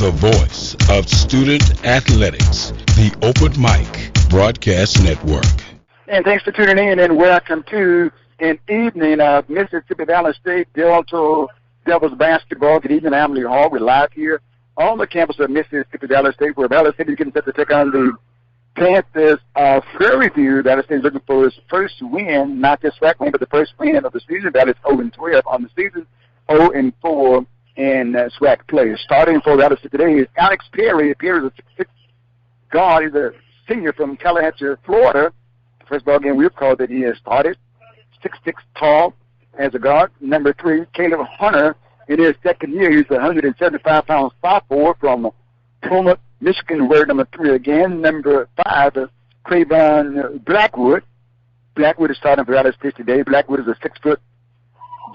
the voice of student athletics, the Open Mic Broadcast Network. And thanks for tuning in, and welcome to an evening of Mississippi Valley State Delta Devils basketball. Good evening, Emily Hall. We're live here on the campus of Mississippi Valley State, where Valley State is getting set to take on the Panthers of Prairie. Valley State is looking for his first win, not just SWAC win, but the first win of the season. Valley is 0-12 on the season, 0-4 in SWAC play. Starting for Valley State today is Alex Perry. Perry is a 6'6" guard. He's a senior from Tallahatchie, Florida. The first ball game we've called that he has started. 6'6" tall as a guard. Number 3, Caleb Hunter. In his second year, he's a 175-pound sophomore from Plymouth, Michigan, wear number 3 again. Number 5, Cravon Blackwood. Blackwood is starting for Valley State today. Blackwood is a 6-foot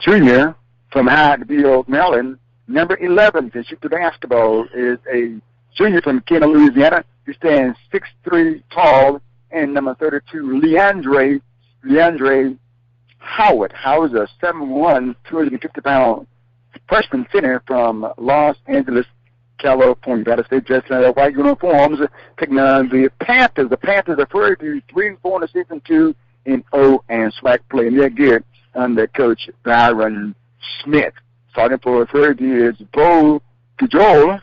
junior from Hyattville, Maryland. Number 11, to shoot the basketball, is a junior from Kenner, Louisiana. He stands 6'3" tall. And number 32, Leandre Howard. Howard's a 7'1", 250-pound freshman center from Los Angeles, California. Valley State dressed in their white uniforms, taking on the Panthers. The Panthers are Prairie 3-4 in the season, 2-0 in SWAC play. And they're good under Coach Byron Smith. Starting for Prairie is Bo Cajole,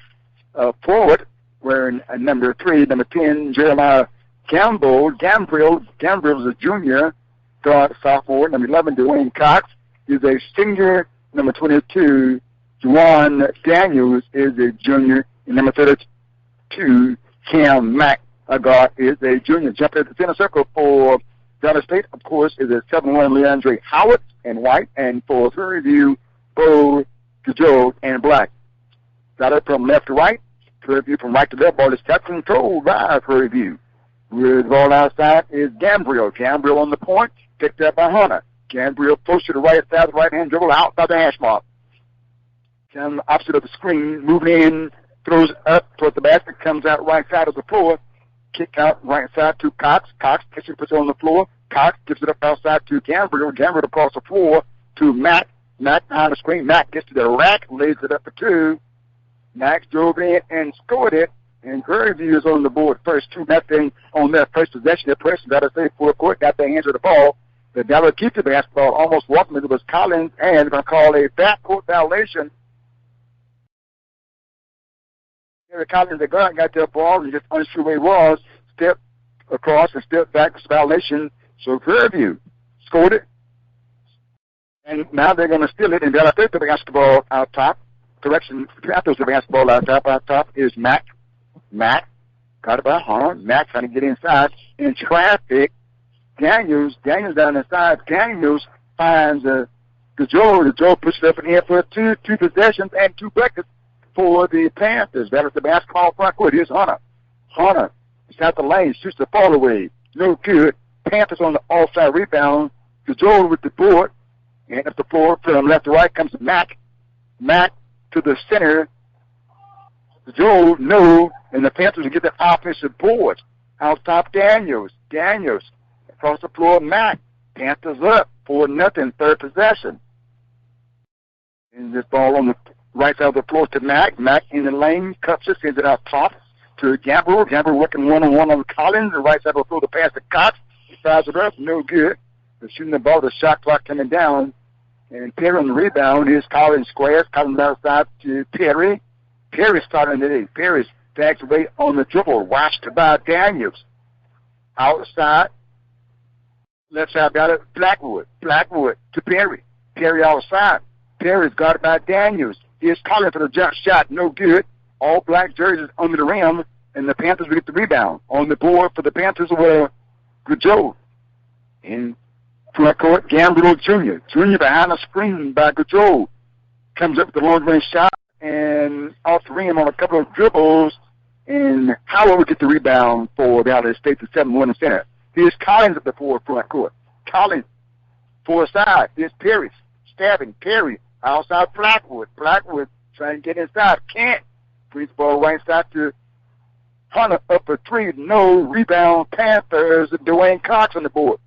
forward, wearing number 3, number 10, Jeremiah Gambrill is a junior, guard sophomore. Number 11, Dwayne Cox is a senior. Number 22, Juwan Daniels is a junior. And number 32, Cam Mack, a guard, is a junior. Jumping at the center circle for Valley State, of course, is a 7'1" Leandre Howard in white. And for Prairie View, Bo Cajole and black. Got it from left to right. Prairie View from right to left. Ball is kept controlled by Prairie View. With the ball outside is Gambrill. Gambrill on the point, picked up by Hunter. Gambrill pushed to the right side, the right-hand dribble out by the hash mark. Comes opposite of the screen, moving in, throws up towards the basket, comes out right side of the floor. Kick out right side to Cox. Cox puts it on the floor. Cox gives it up outside to Gambrill. Gambrill across the floor to Mack. Mack behind the screen. Mack gets to the rack, lays it up for 2. Mack drove in and scored it. And Prairie View is on the board first, 2-0 on their first possession. Their press got to say full court, got their hands on the ball. The Valley keep the basketball, almost walking it was Collins, and they're going to call a backcourt violation. Harry Collins, the guard, got their ball and just unsure where he was, stepped across and stepped back. It's a violation. So Prairie View scored it. And now they're going to steal it, and Valley take the basketball out top. Correction, Panthers the basketball out top. Out top is Mack. Mack got it by Hunter. Mack trying to get inside. In traffic, Daniels down inside. Daniels finds the Joe pushes it up in the air for two possessions and 2 buckets for the Panthers. That is the basketball front court. Here's Hunter. Hunter is out the lane, shoots the ball away. No good. Panthers on the offside rebound. Joe with the board. And up the floor from left to right comes Mack. Mack to the center. Joe, no, and the Panthers will get the offensive board. Out top, Daniels. Across the floor, Mack. Panthers up 4-0, third possession. And this ball on the right side of the floor to Mack. Mack in the lane, cuts it, sends it out top to Gambrill. Gambrill working one-on-one on Collins. The right side of the floor to pass to Cox. He fires it up, no good. They're shooting the ball, the shot clock coming down. And Perry on the rebound. Here's Collins squares. Collins outside to Perry. Perry starting today. Perry's bags away on the dribble. Watched by Daniels. Outside. Left side got it. Blackwood to Perry. Perry outside. Perry's guarded by Daniels. Here's Collins for the jump shot. No good. All black jerseys under the rim. And the Panthers will get the rebound. On the board for the Panthers were Gaudreau. In front court, Gambrill Jr. Jr. behind the screen by Gaudreau. Comes up with the long-range shot. And off the rim on a couple of dribbles, and Howard will get the rebound for Valley State, the 7-1 in center. Here's Collins at the front court. Collins, far side. Here's Perry, stabbing. Perry, outside Blackwood. Blackwood trying to get inside. Can't. Brings the ball right side to Hunter, up for 3. No rebound. Panthers, Dwayne Cox on the board.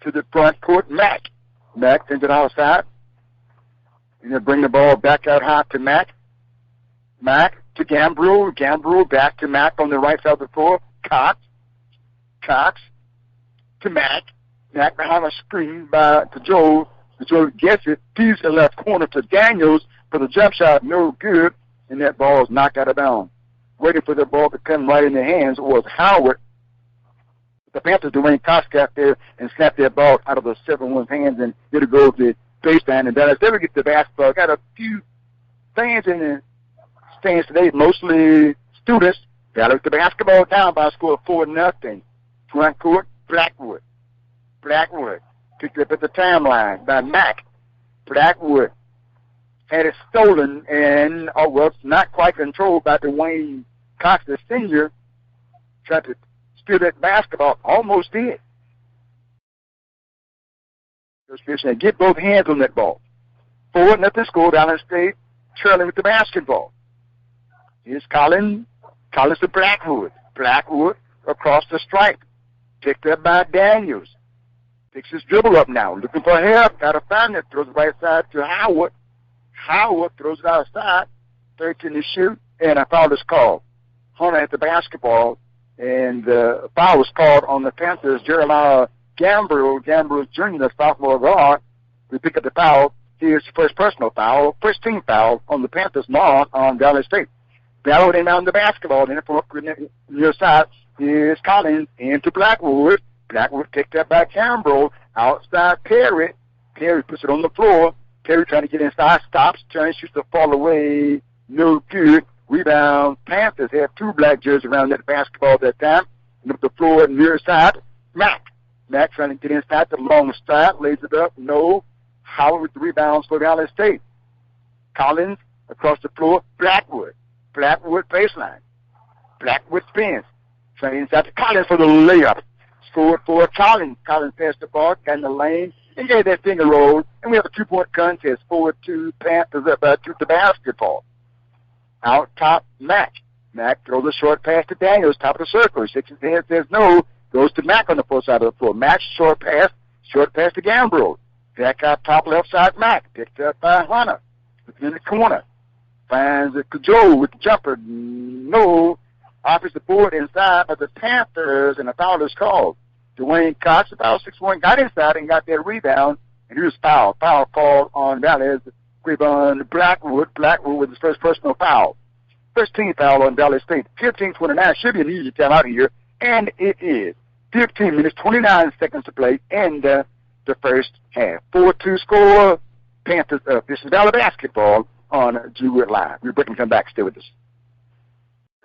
To the front court, Mack. Mack sends it outside. And they'll bring the ball back out high to Mack. Mack to Gambrel. Gambrel back to Mack on the right side of the floor. Cox to Mack. Mack behind a screen to Joe. Joe gets it. Tees the left corner to Daniels for the jump shot. No good. And that ball is knocked out of bounds. Waiting for the ball to come right in their hands was Howard. The Panthers, Dwayne Cox, got there and snapped that ball out of the 7-1's hands and did a go to the baseline. And Dallas never gets the basketball. Got a few fans in the stands today, mostly students. Dallas the basketball down by a score of 4-0. Front court, Blackwood. Picked up at the timeline by Mack. Blackwood had it stolen and, it's not quite controlled by Dwayne Cox, the senior. Tried to steal that basketball, almost did. And get both hands on that ball. 4-0 score, Dallas State trailing with the basketball. Here's Collins to Blackwood. Blackwood across the stripe. Picked up by Daniels. Picks his dribble up now. Looking for help. Got to find it. Throws it right side to Howard. Howard throws it outside. 13 to shoot. And a foul is called. Hunter at the basketball. And the foul was called on the Panthers. Jeremiah Gambrel Jr., the sophomore guard. We pick up the foul. Here's the first personal foul. First team foul on the Panthers, not on Dallas State. Ballard in on the basketball. Then from near side. Here's Collins into Blackwood. Blackwood picked up by Gambrel. Outside Perry. Perry puts it on the floor. Perry trying to get inside. Stops. Turns. Shoots the fall away. No good. Rebound. Panthers have 2 black jerseys around that basketball at that time. And up the floor near side. Mack trying to get inside the long side. Lays it up. No. Howard with the rebounds for Dallas State. Collins across the floor. Blackwood baseline. Blackwood spins. Trying inside to Collins for the layup. Scored for Collins. Collins passed the ball, got in the lane, and gave that finger roll. And we have a 2-point contest. 4-2 Panthers up to the basketball. Out top, Mack. Mack throws a short pass to Daniels, top of the circle. He shakes his head, says no. Goes to Mack on the full side of the floor. Mack, short pass to Gambrel. Back out top left side, Mack. Picked up by Hunter. In the corner. Finds Joe with the jumper. No. Offers the board inside by the Panthers, and a foul is called. Dwayne Cox, about 6'1", got inside and got that rebound, and here's foul. Foul called on Dallas. Gribon Blackwood with his first personal foul. First team foul on Dallas State. 15:29 should be an easy timeout here, and it is. 15 minutes, 29 seconds to play in the first half. 4-2 score, Panthers up. This is Dallas basketball on Jewett Live. We're breaking come back. Stay with us.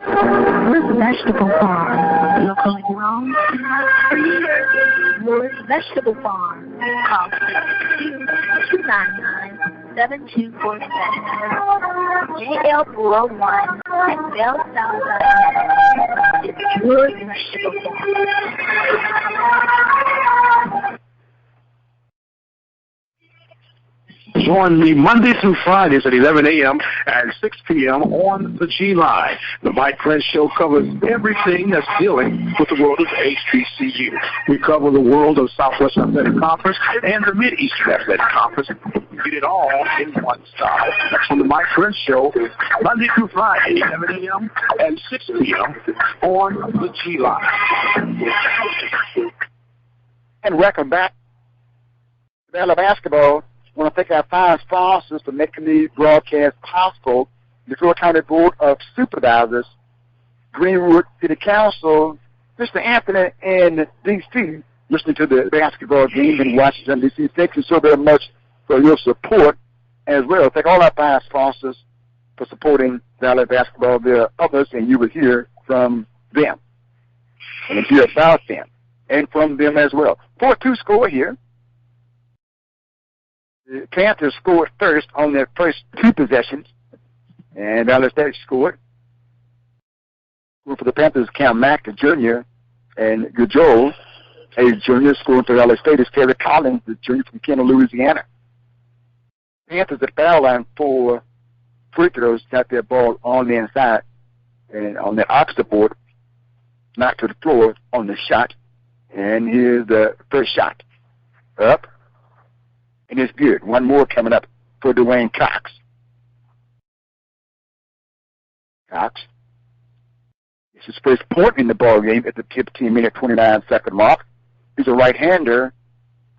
Where's Vegetable Farm? Locally grown. Where's Vegetable Farm? Call 299-7247. JL 401 at Bell South. It's Where's Vegetable Farm. Join me Monday through Fridays at 11 a.m. and 6 p.m. on the G Line. The Mike Prince Show covers everything that's dealing with the world of HBCU. We cover the world of Southwest Athletic Conference and the Mid-Eastern Athletic Conference. We get it all in one stop. That's on the Mike Prince Show, Monday through Friday, 11 a.m. and 6 p.m. on the G Line. And welcome back to Dallas basketball. I want to thank our fine sponsors for making the broadcast possible. The Florida County Board of Supervisors, Greenwood City Council, Mr. Anthony in D.C., listening to the basketball game in Washington, D.C. Thank you so very much for your support as well. Thank all our fine sponsors for supporting Dallas basketball. There are others, and you will hear from them and hear about them and from them as well. 4-2 score here. The Panthers scored first on their first 2 possessions, and Dallas State scored. For the Panthers, Cam Mack, the junior, and Gajol, a junior, scoring for Dallas State is Terry Collins, the junior from Kenner, Louisiana. Panthers at the foul line for free throws, got their ball on the inside, and on the opposite board, knocked to the floor on the shot, and here's the first shot. Up. And it's good. One more coming up for Dwayne Cox. Cox. It's his first point in the ball game at the 15-minute, 29-second mark. He's a right-hander.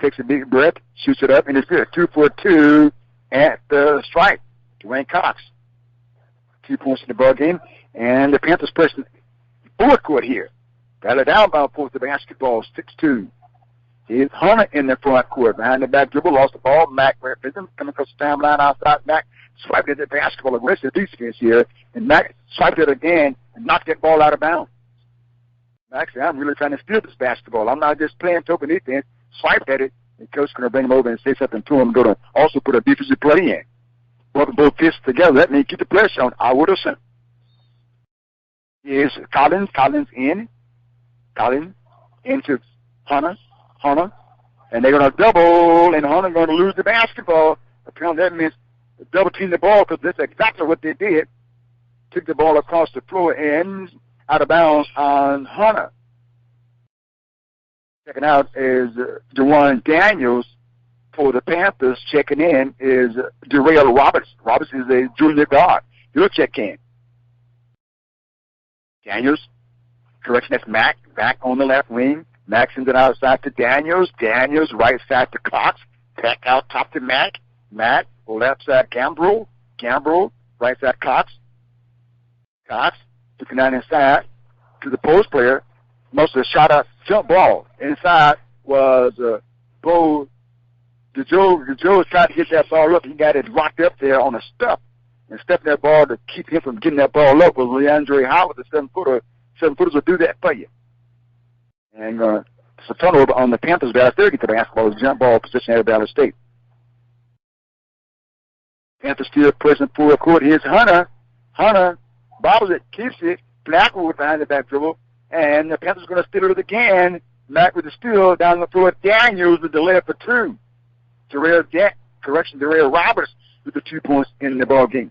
Takes a big breath, shoots it up, and it's good. 2 for 2 at the strike. Dwayne Cox. 2 points in the ball game. And the Panthers pressing full court here. Battle down by 4 the basketball, 6-2. Here's Hunter in the front court. Behind the back dribble, lost the ball. Mack represents coming across the timeline outside. Mack swiped at the basketball. Aggressive defense here. And Mack swiped it again and knocked that ball out of bounds. Mack said, I'm really trying to steal this basketball. I'm not just playing token defense. Swiped at it. And coach is going to bring him over and say something to him. Going to also put a defensive play in. Both fists together. That means keep the pressure on. I would have sent. Here's Collins. Collins in. Collins into Hunter. And they're going to double, and Hunter's going to lose the basketball. Apparently that means double team the ball, because that's exactly what they did. Took the ball across the floor and out of bounds on Hunter. Checking out is Dewan Daniels for the Panthers. Checking in is Darrell Roberts. Roberts is a junior guard. He'll check in. Daniels, correction, that's Mack. Back on the left wing. Mack sends it outside to Daniels. Daniels, right side to Cox. Back out top to Mack. Mack, left side Gambrel. Gambrel, right side Cox. Cox, looking down inside to the post player. Most of the shot out jump ball. Inside was Bo. Joe tried to get that ball up. He got it rocked up there on a step. And stepping that ball to keep him from getting that ball up was Leandre Howard, the 7-footer. 7-footers will do that for you. And it's a turnover on the Panthers. They'll get the basketball. Jump ball position at Valley State. Panthers still pressing full court. Here's Hunter. Hunter bobbles it, keeps it. Blackwood behind the back dribble. And the Panthers are going to steal it again. Mack with the steal down the floor. Daniels with the layup for 2. Darrell Roberts with the 2 points in the ball game.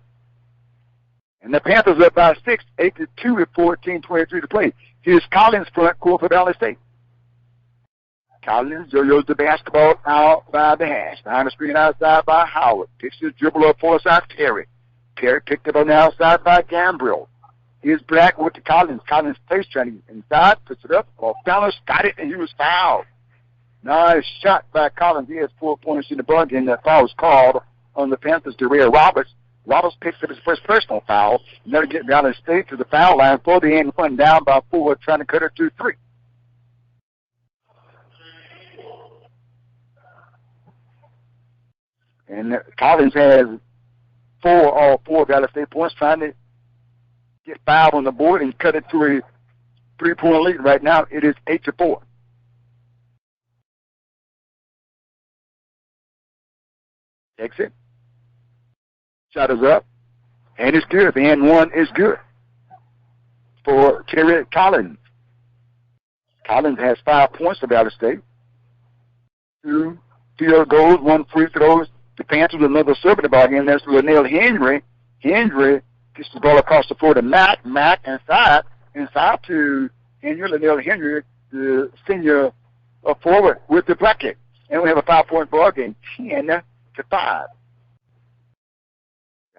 And the Panthers up by 6, 8-2 with 14:23 to play. Here's Collins front court for Valley State. Collins yo-yos the basketball out by the hash. Behind the screen outside by Howard. Picks his dribble up for side Terry. Terry picked up on the outside by Gambrel. Here's Blackwood to Collins. Collins face trying to get inside. Puts it up. Off balance. Got it, and he was fouled. Nice shot by Collins. He has 4 points in the ball game. That foul was called on the Panthers. Darrell Roberts. Roberts picks up his first personal foul. Never get Valley State to the foul line for the end. One down by 4, trying to cut it to 3. And Collins has all four Valley State points, trying to get 5 on the board and cut it to a 3-point lead. Right now, it is 8-4. Takes it. Shot is up, and it's good. The and one is good for Terry Collins. Collins has 5 points for Valley State. 2 field goals, 1 free throws. The Panthers with another serve in the ball game. That's Linnell Henry. Henry gets the ball across the floor to Mack. Mack inside to Henry. Linnell Henry, the senior forward with the bracket. And we have a 5-point ball game, 10-5. Got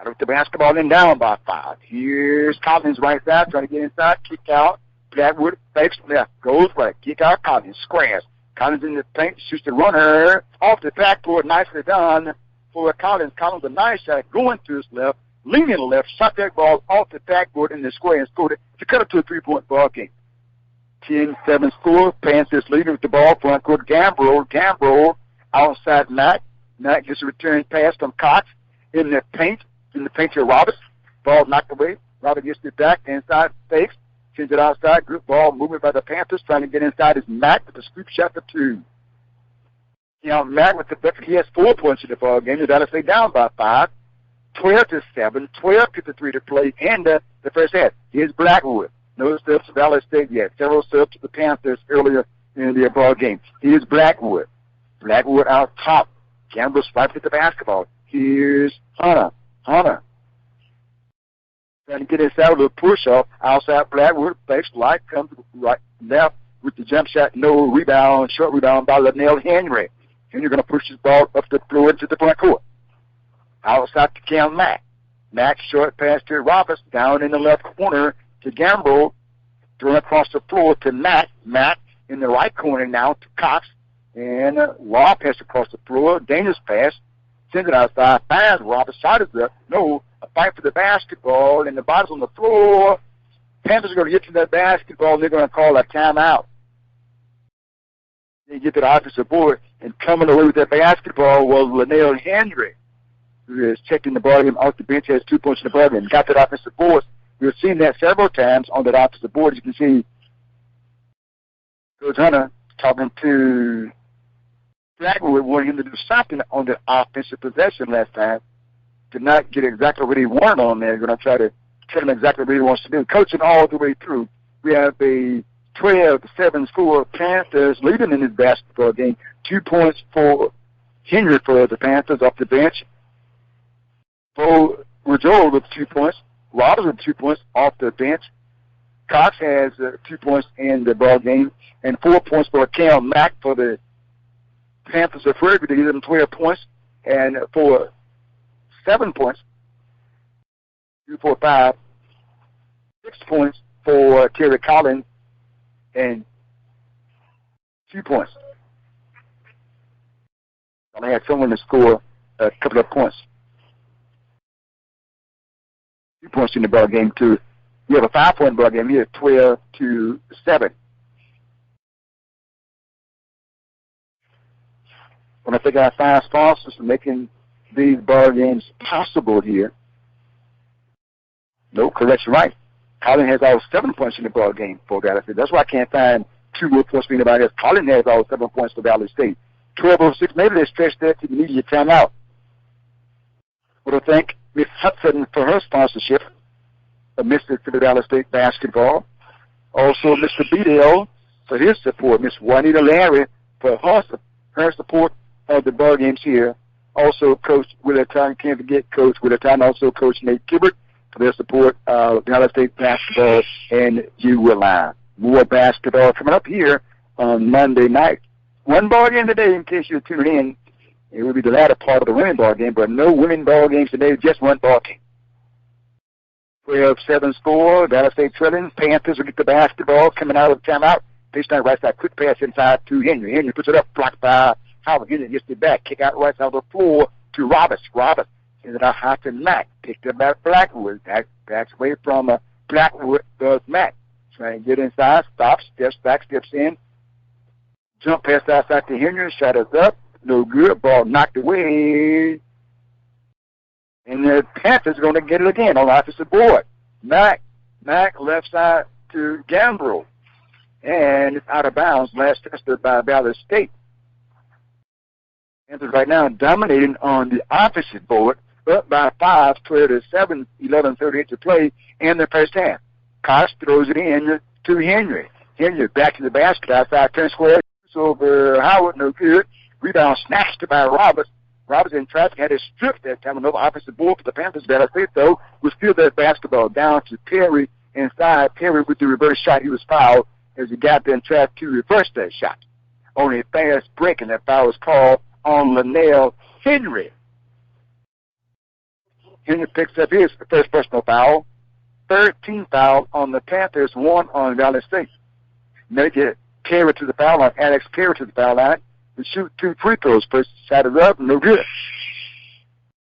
with the basketball in down by 5. Here's Collins right side, trying to get inside, kick out. Blackwood fakes left, goes right, kick out Collins, squares. Collins in the paint, shoots the runner off the backboard, nicely done for Collins. Collins a nice shot, going to his left, leaning left, shot that ball off the backboard in the square and scored it to cut it to a 3-point ball game. 10-7 score. Panthers leading with the ball, front court. Gambrel outside Mack. Mack gets a return pass from Cox in the paint to Roberts. Ball knocked away. Roberts gets it back inside, fakes, sends it outside. Group ball movement by the Panthers. Trying to get inside is Mack with the scoop shot for 2. Mack with the bucket. He has 4 points in the ball game. The Valley State down by 5. 12-7. 12:53 to play in the first half. Here's Blackwood. No subs to Valley State yet. Several subs to the Panthers earlier in the ball game. Here's Blackwood. Blackwood out top. Gamble swipes at the basketball. Here's Hunter. Trying to get inside with a push-off. Outside Blackwood. Fakes light. Comes right left with the jump shot. No rebound. Short rebound by Linnell Henry. Henry going to push his ball up the floor into the front court. Outside to Cam Mack. Mack short pass to Roberts down in the left corner to Gamble. Throwing across the floor to Mack. Mack in the right corner now to Cox. And long pass across the floor. Dangerous pass. Sends it outside. Finds Roberts. Shot is up. No. A fight for the basketball. And the ball's on the floor. Panthers are going to get to that basketball. And they're going to call a timeout. They get to the offensive board. And coming away with that basketball was Linnell Henry, who is checking the ball game off the bench, has 2 points in the ball game. Got that offensive board. We've seen that several times on that offensive board. You can see Coach Hunter talking to Blackwood, wanting him to do something on the offensive possession last time. Did not get exactly what he wanted on there. You're going to try to tell him exactly what he wants to do. Coaching all the way through. We have a 12-7 score Panthers leading in this basketball game. 2 points for Henry for the Panthers off the bench. For Rajoy with 2 points. Roberts with 2 points off the bench. Cox has 2 points in the ball game. And 4 points for Cal Mack for the Panthers of Prairie. They give them 12 points. And for 7 points, 2, 4, 5, 6 points for Terry Collins and 2 points. I had someone to score a couple of points. 2 points in the ball game too. You have a 5-point ball game here, 12-7. When I think I find sponsors for making these ball games possible here. No, correction, right. Colin has all 7 points in the ball game for Valley State. That's why I can't find 2 more points for anybody else. Colin has all 7 points for Valley State. 12:06, maybe they stretched that to the immediate timeout. What do I think? Miss Hudson for her sponsorship of Mississippi Valley State basketball. Also, Mr. Beadle for his support. Miss Juanita Larry for her support of the ball games here. Also, Coach Willard-Town, can't forget Coach Willard-Town. Also, Coach Nate Kibbert for their support of Valley State basketball and ULI. More basketball coming up here on Monday night. One ball game today, in case you're tuning in. It will be the latter part of the women's ball game, but no women's ball games today, just one ball game. 12-7 score, Valley State trailing. Panthers will get the basketball coming out of the timeout. Baseline right side, quick pass inside to Henry. Henry puts it up, blocked by Howard. Henry gets it back, kick out right side of the floor to Roberts. Roberts sends it out high to Mack. Picked up by Blackwood. Backs away from Blackwood, does Mack. Trying to get inside, stops, steps back, steps in. Jump pass outside to Henry, shot is up. No good. Ball knocked away. And the Panthers are going to get it again on the offensive board. Mack left side to Gambrel. And it's out of bounds. Last tested by Valley State. Panthers right now dominating on the offensive board. Up by 5, 12-7, 11:38 to play in the first half. Cox throws it in to Henry. Henry back to the basket outside 10 square. Over Howard, no good. Rebound snatched by Roberts. Roberts in traffic had his strip that time. Another offensive board for the Panthers. Valley State, though, was still that basketball down to Perry inside. Perry with the reverse shot. He was fouled as he got there and tried to reverse that shot. Only a fast break, and that foul was called on Linnell Henry. Henry picks up his first personal foul. 13 foul on the Panthers, 1 on Valley State. Now they get Perry to the foul line. Alex Perry to the foul line. We shoot 2 free throws. First shot is up, no good.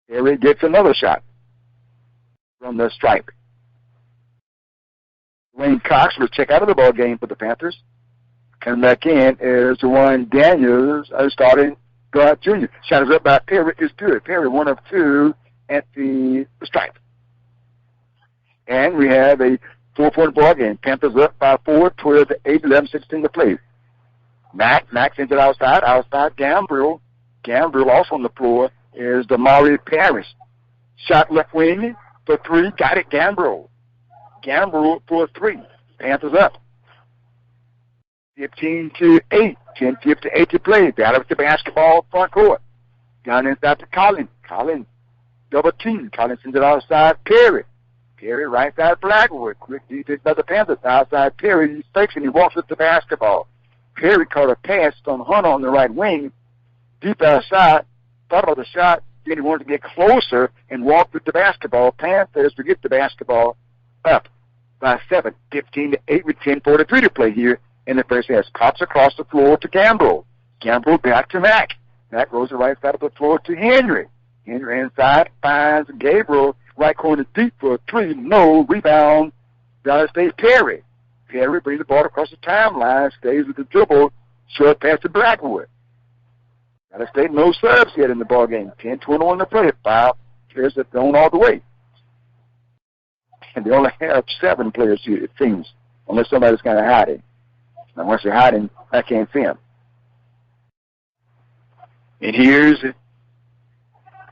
Perry gets another shot from the stripe. Wayne Cox will check out of the ball game for the Panthers. Coming back in is Juwan Daniels, starting guard junior. Shot is up by Perry is good. Perry 1 of 2 at the stripe. And we have a 4-point ball game. Panthers up by 4, 12-8, 11-16 to play. Mack sends it outside Gambrel. Gambrel also on the floor is Damari Parrish. Shot left wing for 3, got it, Gambrel for 3. Panthers up. 15-8, 10-8 to play. Battle with the basketball front court. Down inside to Collins. Collins double team. Collins sends it outside Perry. Perry right side Blackwood. Quick defense by the Panthers. Outside Perry, he fakes and he walks up the basketball. Perry caught a pass on Hunter on the right wing. Deep outside. Thought about the shot. Then he wanted to get closer and walk with the basketball. Panthers to get the basketball up by 7, 15-8 with 10:43 to play here in the first half. Pops across the floor to Gamble. Gamble back to Mack. Mack goes the right side of the floor to Henry. Henry inside finds Gabriel. Right corner deep for a 3. No. Rebound. Valley State Perry. Perry brings the ball across the timeline. Stays with the dribble. Short pass to Blackwood. Valley State no subs yet in the ball game. 10-21 to play. 5 players have gone all the way. And they only have 7 players here, it seems, unless somebody's kind of hiding. Now, once they're hiding, I can't see them. And here's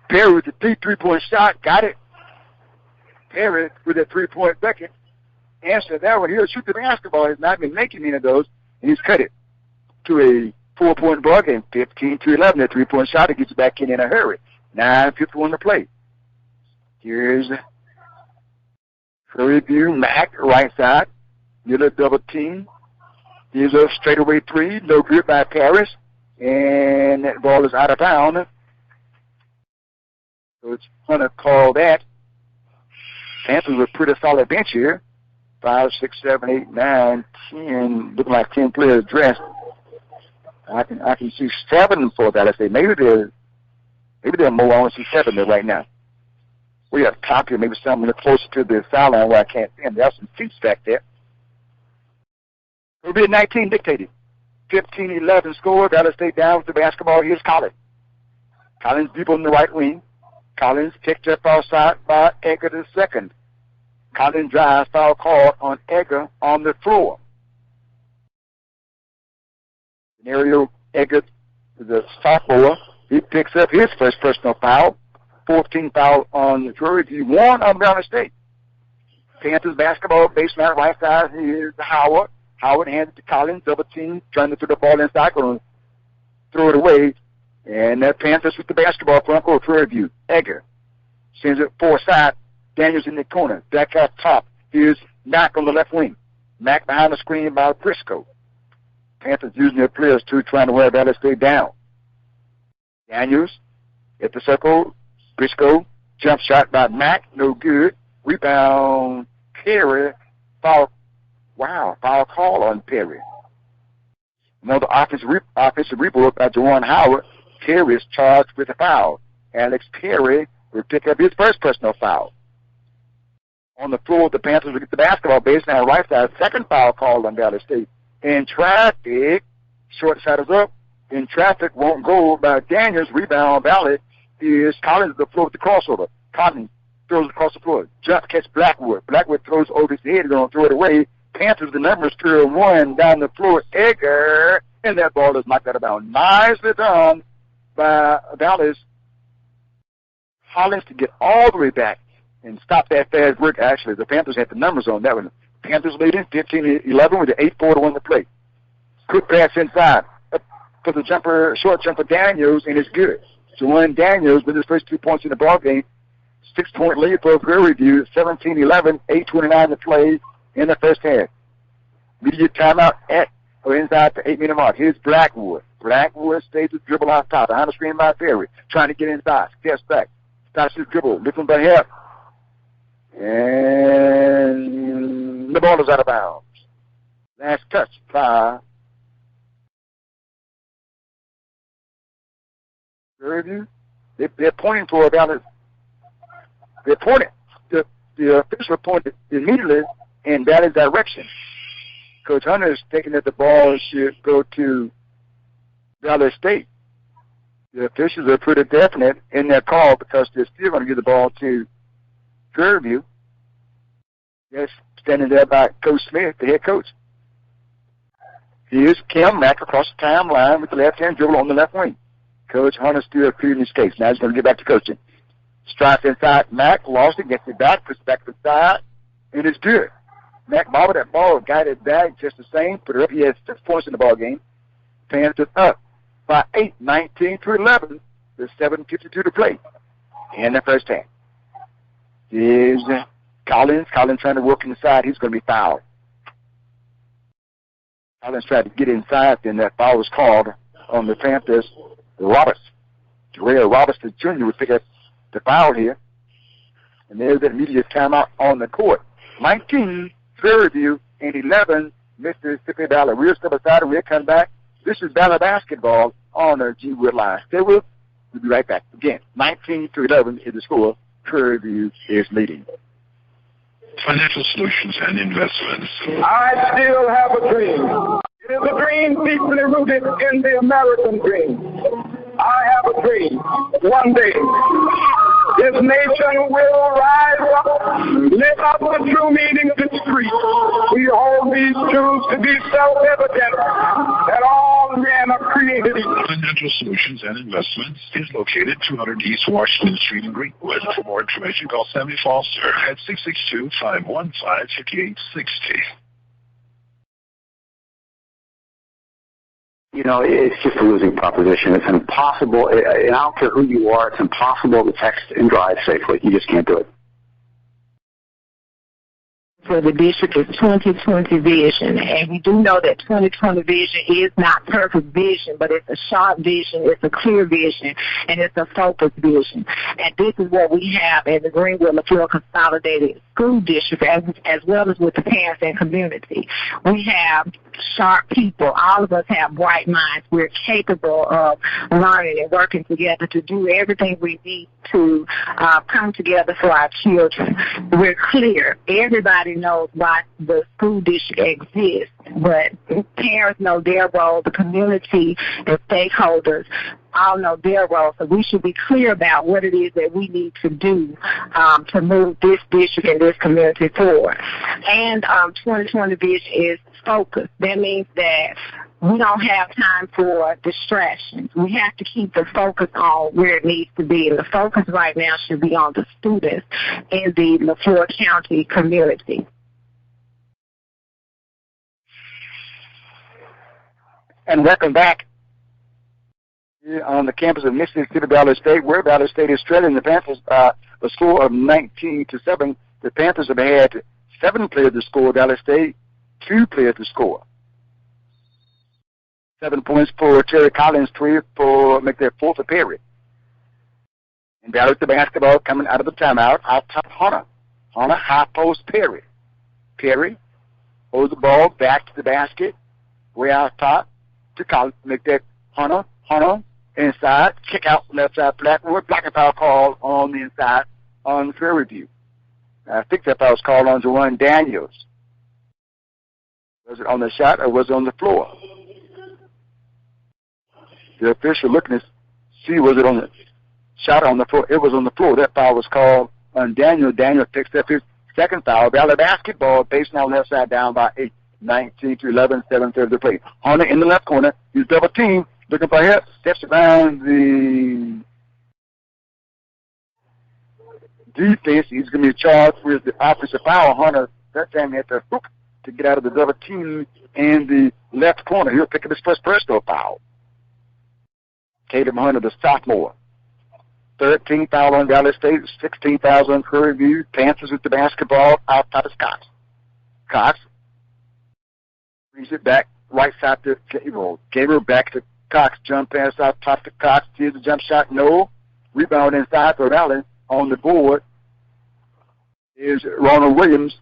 Perry with the deep 3-point shot. Got it. Perry with that 3-point bucket. Answer that one. He'll shoot the basketball. He's not been making any of those. And he's cut it to a 4-point ball game. 15-11. That 3-point shot. It gets back in a hurry. 9:51 to play. Here's Prairie View. Mack, right side. Miller double team. Here's a straightaway 3. No good by Paris. And that ball is out of bounds. So it's going to call that. Panthers with a pretty solid bench here. 5, 6, 7, 8, 9, 10. Looking like 10 players dressed. I can see 7 for that. I say maybe they're more. I want to see 7 there right now. We have top here, maybe some a little closer to the sideline where I can't see them. There are some seats back there. It'll be a 19 dictated. 15-11 score. Valley State down with the basketball. Here's Collins. Collins deep on the right wing. Collins picked up outside by Edgar the second. Collins drives, foul called on Edgar on the floor. Scenario, Edgar, the sophomore, he picks up his first personal foul. 14 foul on the Prairie View. 1 on Valley State. Panthers basketball, baseline right side. Here's Howard. Howard hands it to Collins, double team, trying to throw the ball inside, going to throw it away. And that Panthers with the basketball front court, Prairie View. Edgar sends it far side. Daniels in the corner. Back up top. Here's Mack on the left wing. Mack behind the screen by Briscoe. Panthers using their players too, trying to wear Valley State down. Daniels at the circle. Briscoe. Jump shot by Mack. No good. Rebound. Perry. Foul. Wow. Foul call on Perry. Another offensive rebound by Juwan Howard. Perry is charged with a foul. Alex Perry will pick up his first personal foul. On the floor, the Panthers will get the basketball baseline right side. Second foul called on Valley State. In traffic, short side is up. In traffic, won't go by Daniels. Rebound, Valley. Is Collins at the floor with the crossover. Collins throws across the floor. Jump catch Blackwood. Blackwood throws over his head. He's going to throw it away. Panthers, the numbers 1 down the floor. Edgar. And that ball is knocked out of bounds. Nicely done by Valley's Collins to get all the way back and stop that fast break. Actually, the Panthers had the numbers on that one. Panthers leading 15-11 with the 8:4 to play. Quick pass inside. For the jumper, short jumper Daniels, and it's good. Juwan Daniels with his first 2 points in the ball game. 6-point lead for Prairie View. 17-11, 8:29 to play in the first half. Immediate timeout at or inside the 8-minute mark. Here's Blackwood. Blackwood stays with dribble off top. Behind the screen by Perry. Trying to get inside. Steps back. Stops his dribble. Lifting by half. And the ball is out of bounds. Last touch by Prairie View. They're pointing toward Valley. They're pointing. The official pointed immediately in Valley's direction. Coach Hunter is thinking that the ball should go to Valley State. The officials are pretty definite in their call because they're still going to give the ball to Prairie View. Yes, standing there by Coach Smith, the head coach. Here's Kim Mack across the timeline with the left-hand dribble on the left wing. Coach Hunter still pleading his case. Now he's going to get back to coaching. Strides inside. Mack lost it, gets it back, puts it back to the side, and it's good. Mack bobbled that ball, got it back just the same, put it up. He has 6 points in the ball game. Panthers up by 8, 19-11. There's 7:52 to play in the first half. Here's Collins. Collins trying to work inside. He's going to be fouled. Collins tried to get inside, then that foul was called on the Panthers. Roberts Darrell Robertson Jr. would pick up the foul here. And there's that immediate timeout on the court. 19, Prairie View, and 11, Mississippi Valley. We'll step aside and we'll come back. This is Valley Basketball on the G Wood line. Stay with us. We'll be right back. Again, 19-11 is the score. Prairie View is leading. Financial solutions and investments. I still have a dream. It is a dream deeply rooted in the American dream. I have a dream. One day, this nation will rise up, live up the true meaning of its creed. We hold these truths to be self-evident that all men are created equal. Financial Solutions and Investments is located 200 East Washington Street in Greenwood. For more information, call Sammy Foster at 662-515-5860. You know, it's just a losing proposition. It's impossible. And I don't care who you are. It's impossible to text and drive safely. You just can't do it. For the district is 20/20 vision, and we do know that 20/20 vision is not perfect vision, but it's a sharp vision, it's a clear vision, and it's a focused vision. And this is what we have in the Greenwood-LaFleur Consolidated School District, as well as with the parents and community. We have sharp people. All of us have bright minds. We're capable of learning and working together to do everything we need to come together for our children. We're clear. Everybody knows why the school district exists, but parents know their role, the community and stakeholders all know their role. So we should be clear about what it is that we need to do to move this district and this community forward. And 2020 vision is focused. That means that we don't have time for distractions. We have to keep the focus on where it needs to be. And the focus right now should be on the students in the LaFleur County community. And welcome back here on the campus of Mississippi Valley State, where Valley State is trailing the Panthers by a score of 19-7. The Panthers have had 7 players to score. Valley State, 2 players to score. 7 points for Terry Collins, 3 for make that 4 for Perry. And Valley with the basketball coming out of the timeout. Out top Hunter. Hunter high post Perry. Perry holds the ball back to the basket. Way out top to Collins. Make that Hunter inside. Kick out left side Blackwood. Blocking foul call on the inside on Prairie View. I think that foul was called on Juwan Daniels. Was it on the shot or was it on the floor? The official looking to see was it on the shot or on the floor. It was on the floor. That foul was called on Daniel. Daniel picks up his second foul. Valley basketball based now left side down by 8. 19-11, 7:30 to play. Hunter in the left corner. He's double team. Looking for help. Steps around the defense. He's going to be charged with the offensive foul. Hunter that time had to hook to get out of the double team in the left corner. He'll pick up his first personal foul. Caleb Hunter, the sophomore. 13 foul on Valley State, 16 fouls on Prairie View. Panthers with the basketball out top of Cox. Cox brings it back right side to Gabriel. Gabriel back to Cox. Jump pass out top to Cox. Here's the jump shot. No. Rebound inside for Valley. On the board is Ronald Williams.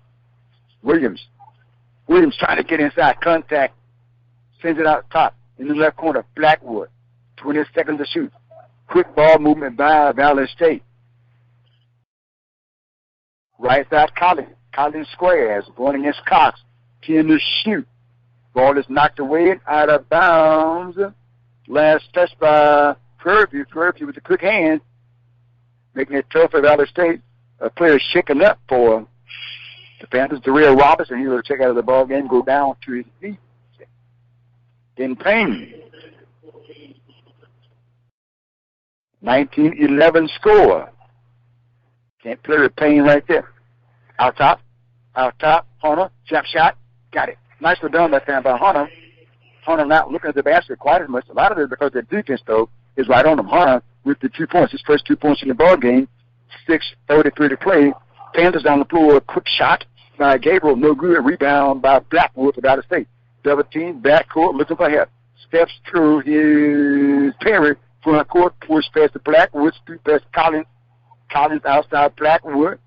Williams trying to get inside. Contact. Sends it out top. In the left corner. Blackwood. 20 seconds to shoot. Quick ball movement by Valley State. Right side Collins. Collins squares. Going against Cox. 10 to shoot. Ball is knocked away and out of bounds. Last touch by Prairie View. Prairie View with the quick hand. Making it tough for Valley State. A player shaking up for the Panthers. Darrell Robertson. He will check out of the ball game. Go down to his feet. In pain. 19-11 score. Can't play with pain right there. Out top. Hunter. Jump shot. Got it. Nicely done that time by Hunter. Hunter not looking at the basket quite as much. A lot of it because the defense, though, is right on him. Hunter with the 2 points. His first 2 points in the ball game. 6:33 to play. Panthers down the floor. Quick shot by Gabriel. No good. Rebound by Blackwood for Valley State. Double team. Backcourt looking for help. Steps through his Perry. front court, push past the Blackwood, street past Collins. Collins outside Blackwood.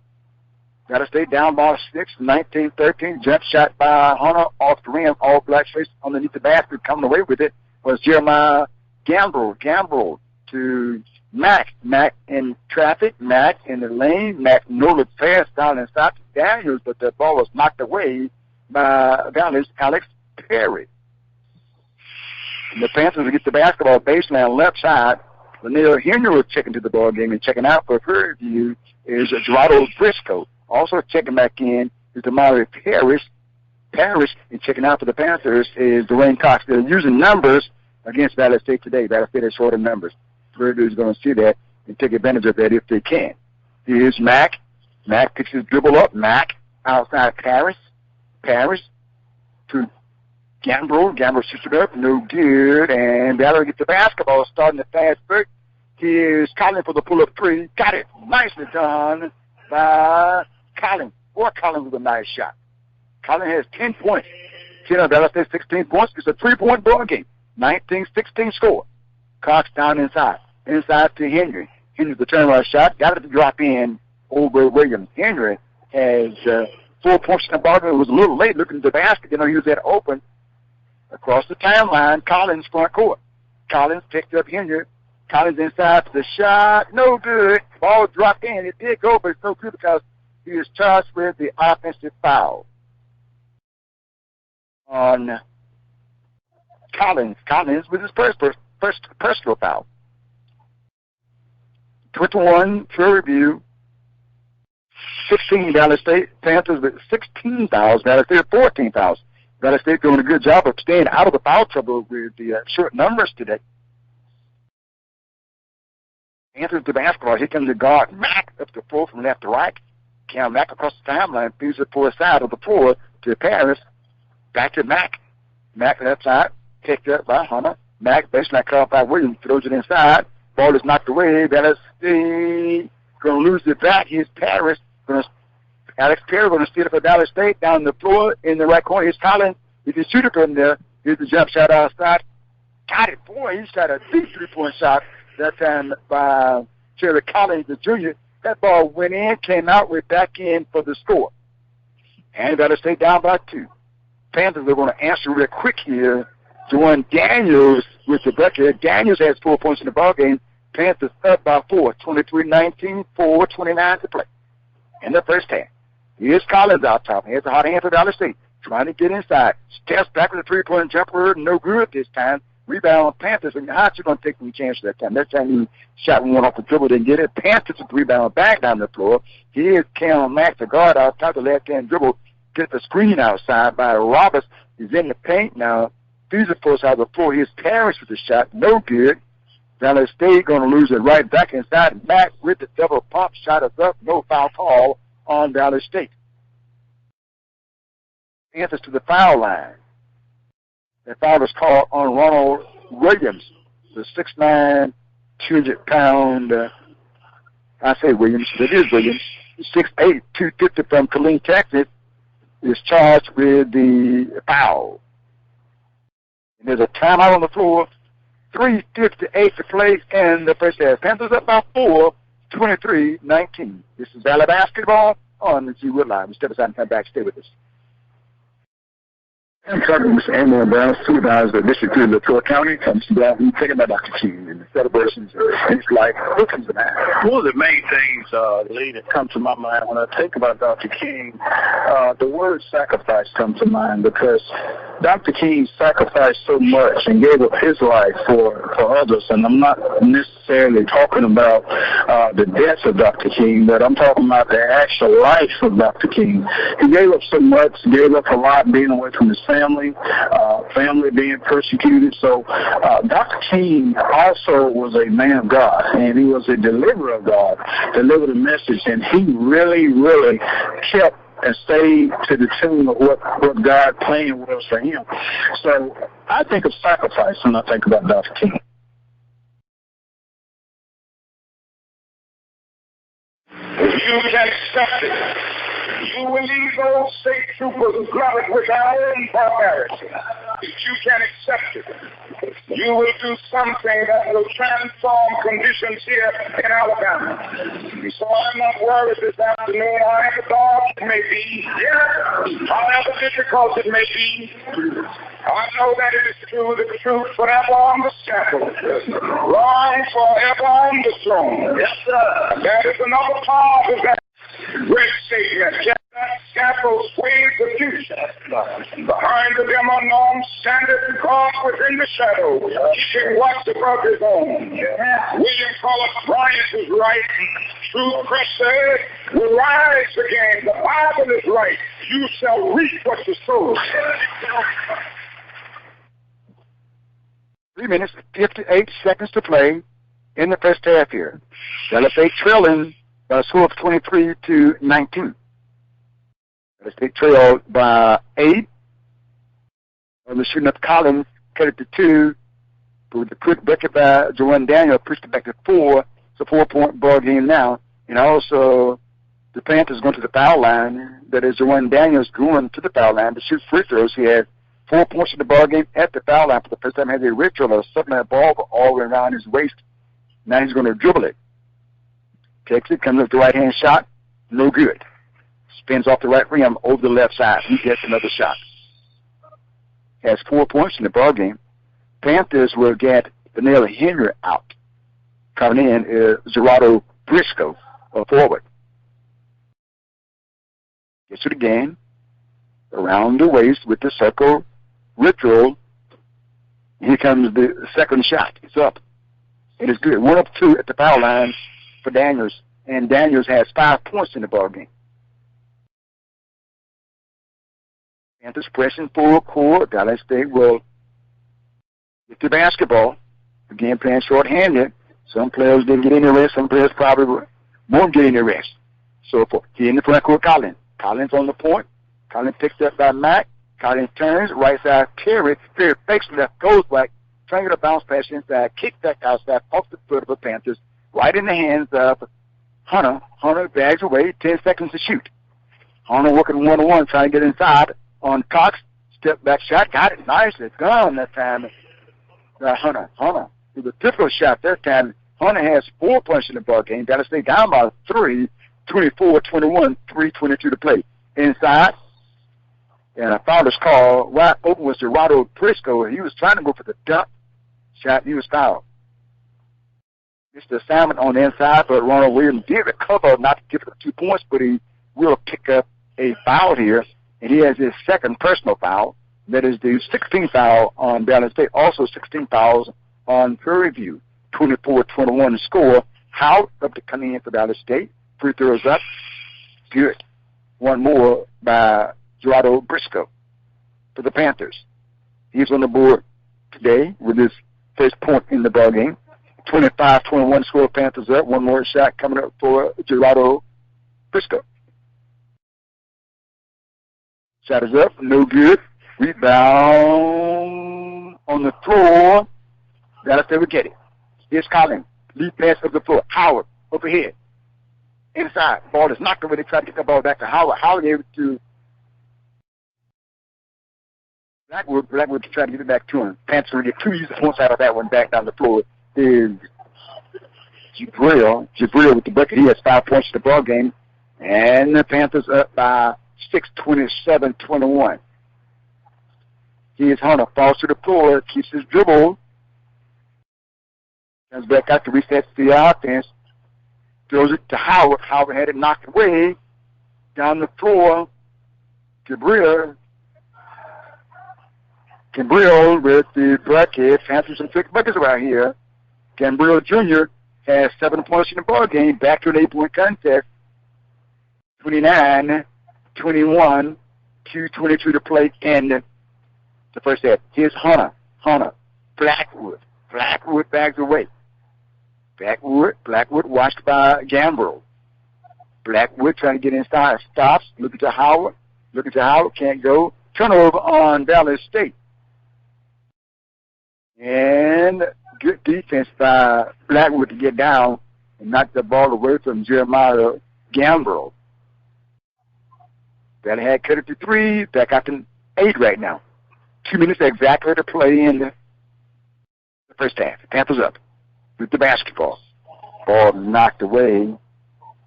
Got to stay down ball 6, 19-13. Jump shot by Hunter off the rim. All Black face underneath the basket. Coming away with it was Jeremiah Gamble. Gamble to Mack. Mack in traffic. Mack in the lane. Mack no look fast down inside to Daniels, but the ball was knocked away by Alex Perry. And the Panthers will get the basketball baseline left side. Lanier Henry was checking to the ball game, and checking out for Prairie View is Gerardo Briscoe. Also checking back in is Damari Parrish, and checking out for the Panthers is Dwayne Cox. They're using numbers against Valley State today. Valley State has shorter numbers. Prairie View is going to see that and take advantage of that if they can. Here's Mack. Mack picks his dribble up. Mack outside Parrish. Parrish to Gamble. Gamble shoots it up. No good. And Valley gets the basketball starting the fast break. Here's Collins for the pull-up three. Got it. Nicely done by Collins. Boy, Collins with a nice shot. Collins has 10 points. 10 of Valley State, 16 points. It's a 3-point ball game. 19-16 score. Cox down inside. Inside to Henry. Henry's the turnaround shot. Got it to drop in over Williams. Henry has 4 points in the ball game. It was a little late looking at the basket. You know, he was at open. Across the timeline, Collins front court. Collins picked up Henry. Collins inside for the shot. No good. Ball dropped in. It did go, but it's no good because he was charged with the offensive foul on Collins. Collins with his first personal foul. 21 Prairie View. 16 Valley State. Panthers with 16 fouls. Valley State 14 fouls. Valley State doing a good job of staying out of the foul trouble with the short numbers today. Panthers to basketball. Here comes the guard, Mack, up the floor from left to right. Cam Mack across the timeline, feeds it for a side of the floor to Paris. Back to Mack. Mack left side, picked up by Hunter. Mack, baseline caught by Williams, throws it inside. Ball is knocked away. Valley State going to lose it back. Here's Paris. Alex Perry going to steal it for Valley State down the floor in the right corner. Here's Collins. He can shoot it from there. Here's the jump shot outside. Got it, boy. He shot a deep 3-point shot that time by Terry Collins, the junior. That ball went in, came out, went back in for the score. And Valley State down by 2. Panthers are going to answer real quick here. Join Daniels with the bucket. Daniels has 4 points in the ball game. Panthers up by 4, 23-19, 4:29 to play in the first half. Here's Collins out top. Here's a hot hand for Valley State. Trying to get inside. Steps back with a 3-point jumper. No good this time. Rebound on Panthers. And how's you going to take some chances that time? That time he shot one off the dribble, didn't get it. Panthers with the rebound back down the floor. Here's Cam Mack, the guard out top, the left-hand dribble. Get the screen outside by Roberts. He's in the paint now. These are forced out of the floor. Here's Parrish with the shot. No good. Valley State going to lose it right back inside. Mack with the double pump. Shot is up. No foul call on Valley State. Panthers to the foul line. That foul was called on Ronald Williams, the 6'9", 200-pound, I say Williams, but it is Williams, 6'8", 250 from Killeen, Texas, is charged with the foul. And there's a timeout on the floor, 3:58 to play in the first half. Panthers up by 4, 23-19. This is Valley Basketball on the G Wood Line. We step aside and come back. Stay with us. I'm talking with Mr. Amy Brown, supervisor of District 3 of Latour County. Mr. Brown, we're taking about Dr. King and the celebrations of his life. What comes to mind? One of the main things, Lee, that come to my mind when I think about Dr. King, the word sacrifice comes to mind because Dr. King sacrificed so much and gave up his life for others. And I'm not necessarily talking about the death of Dr. King, but I'm talking about the actual life of Dr. King. He gave up so much, gave up a lot being away from his family being persecuted. So Dr. King also was a man of God, and he was a deliverer of God, delivered a message, and he really, really kept and stayed to the tune of what God's plan was for him. So I think of sacrifice when I think about Dr. King. You can accept it. You will leave those state troopers and grab it with our own barbarity. if you can accept it, you will do something that will transform conditions here in Alabama. So I'm not worried this afternoon, however dark it may be, however difficult it may be. I know that it is true, the truth forever on the scaffold, wrong forever on the throne. Yes, sir. That is another part of that great statement. That scaffold sways the future. Behind the dim unknown standeth God within the shadow, keeping watch above his own. William Cullen Bryant is right. True Christ will rise again. The Bible is right. You shall reap what you sow. 3 minutes, 58 seconds to play in the first half here. Dallas State trailing by a score of 23-19. Dallas State trailed by 8. On the shooting up Collins, cut it to 2. But with the quick bucket by Joanne Daniel, pushed it back to 4. It's a 4-point ball game now. And also, the Panthers going to the foul line. That is, Joanne Daniels going to the foul line to shoot free throws. He had 4 points in the ball game at the foul line for the first time. He had a ritual of something that ball all the way around his waist. Now he's going to dribble it. Takes it, comes up the right-hand shot, no good. Spins off the right rim over the left side. He gets another shot. Has 4 points in the ball game. Panthers will get Vanilla Henry out. Coming in is Gerardo Briscoe, a forward. Gets to the game. Around the waist with the circle ritual. Here comes the second shot. It's up. It is good. 1 of 2 at the foul line for Daniels. And Daniels has 5 points in the ball game. Panthers pressing full court. Dallas State will get the basketball. Again, playing short-handed. Some players didn't get any rest. Some players probably won't get any rest. So here in the front court, Collins. Collins on the point. Collins picks up by Mack. Collins turns. Right side, Prairie. Prairie fakes left, goes back. Triangular bounce pass inside. Kick back outside off the foot of the Panthers. Right in the hands of Hunter. Hunter bags away. 10 seconds to shoot. Hunter working one-on-one, trying to get inside on Cox. Step back shot. Got it. Nice. It's gone that time. Hunter. It was a difficult shot that time. Hunter has 4 points in the ball game. Dallas State down by 3. 24-21. 3:22 to play. Inside. And a foul is called. Right open was Gerardo Briscoe. He was trying to go for the dunk shot. He was fouled. Mr. Salmon on the inside, but Ronald Williams did recover, not to give it 2 points, but he will pick up a foul here. And he has his second personal foul. That is the 16th foul on Dallas State. Also 16 fouls on Prairie View. 24-21 score. Howard up to come in for Dallas State. Free throws up. Good. One more by Gerardo Briscoe for the Panthers. He's on the board today with his first point in the ball game. 25-21 score, Panthers up. One more shot coming up for Gerardo Briscoe. Shot is up, no good. Rebound on the floor. Dallas State will get it. Here's Collins. Lead pass of the floor. Howard overhead. Inside. Ball is knocked away. They try to get the ball back to Howard. Howard able to Blackwood to try to get it back to him. Panthers will get 2 easy points out of that one back down the floor. Is Jabril with the bucket. He has 5 points in the ball game. And the Panthers up by 6, 27-21. Here's Hunter. Falls to the floor. Keeps his dribble. Comes back out to reset the offense. Throws it to Howard. Howard had it knocked away. Down the floor. Jabril with the bucket. Panthers and 6 buckets around here. Gambrill Jr. has 7 points in the ball game. Back to an 8-point contest. 29-21. 2:22 to play in the first half. Here's Hunter. Blackwood bags away. Blackwood watched by Gambrill. Blackwood trying to get inside. Stops. Looking to Howard. Can't go. Turnover on Dallas State. And good defense by Blackwood to get down and knock the ball away from Jeremiah Gambrill. That had cut it to 3. Back out to 8 right now. 2 minutes exactly to play in the first half. Panthers up with the basketball. Ball knocked away.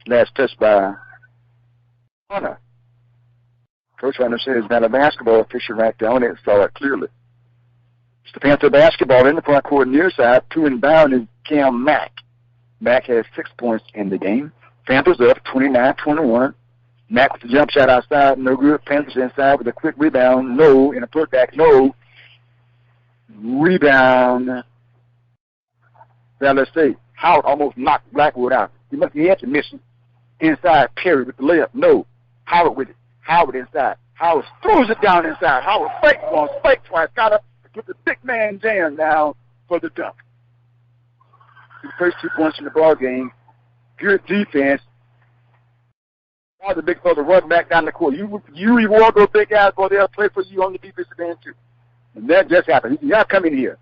Last touch by Hunter. Coach Hunter said it's not a basketball official right there on it. Saw it clearly. It's the Panther basketball in the front court near side. 2 inbound is Cam Mack. Mack has 6 points in the game. Panthers up 29-21. Mack with the jump shot outside, no good. Panthers inside with a quick rebound, no. And a putback, no. Rebound. Valley State. Howard almost knocked Blackwood out. He had to miss him. Inside, Perry with the layup, no. Howard with it. Howard inside. Howard throws it down inside. Howard fake once, fake twice. Got up to get the big man jam down for the dunk. The first 2 points in the ball game. Good defense. Now the big fella run back down the court. You reward those big guys, boy, they'll play for you on the defensive end too. And that just happened. You got to come in here.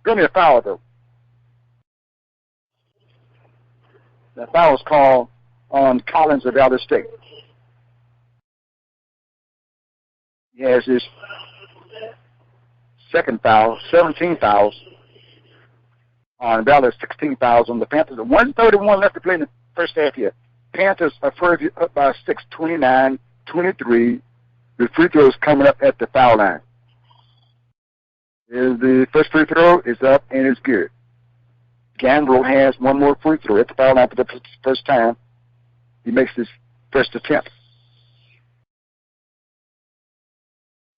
Give me a foul though. That foul was called on Collins of Valley State. He has his second foul, 17 fouls on Valley, 16 fouls on the Panthers. 1:31 left to play in the first half here. Panthers are further up by 6, 29-23. The free throws coming up at the foul line. The first free throw is up and it's good. Gambrel has one more free throw at the foul line for the first time. He makes his first attempt.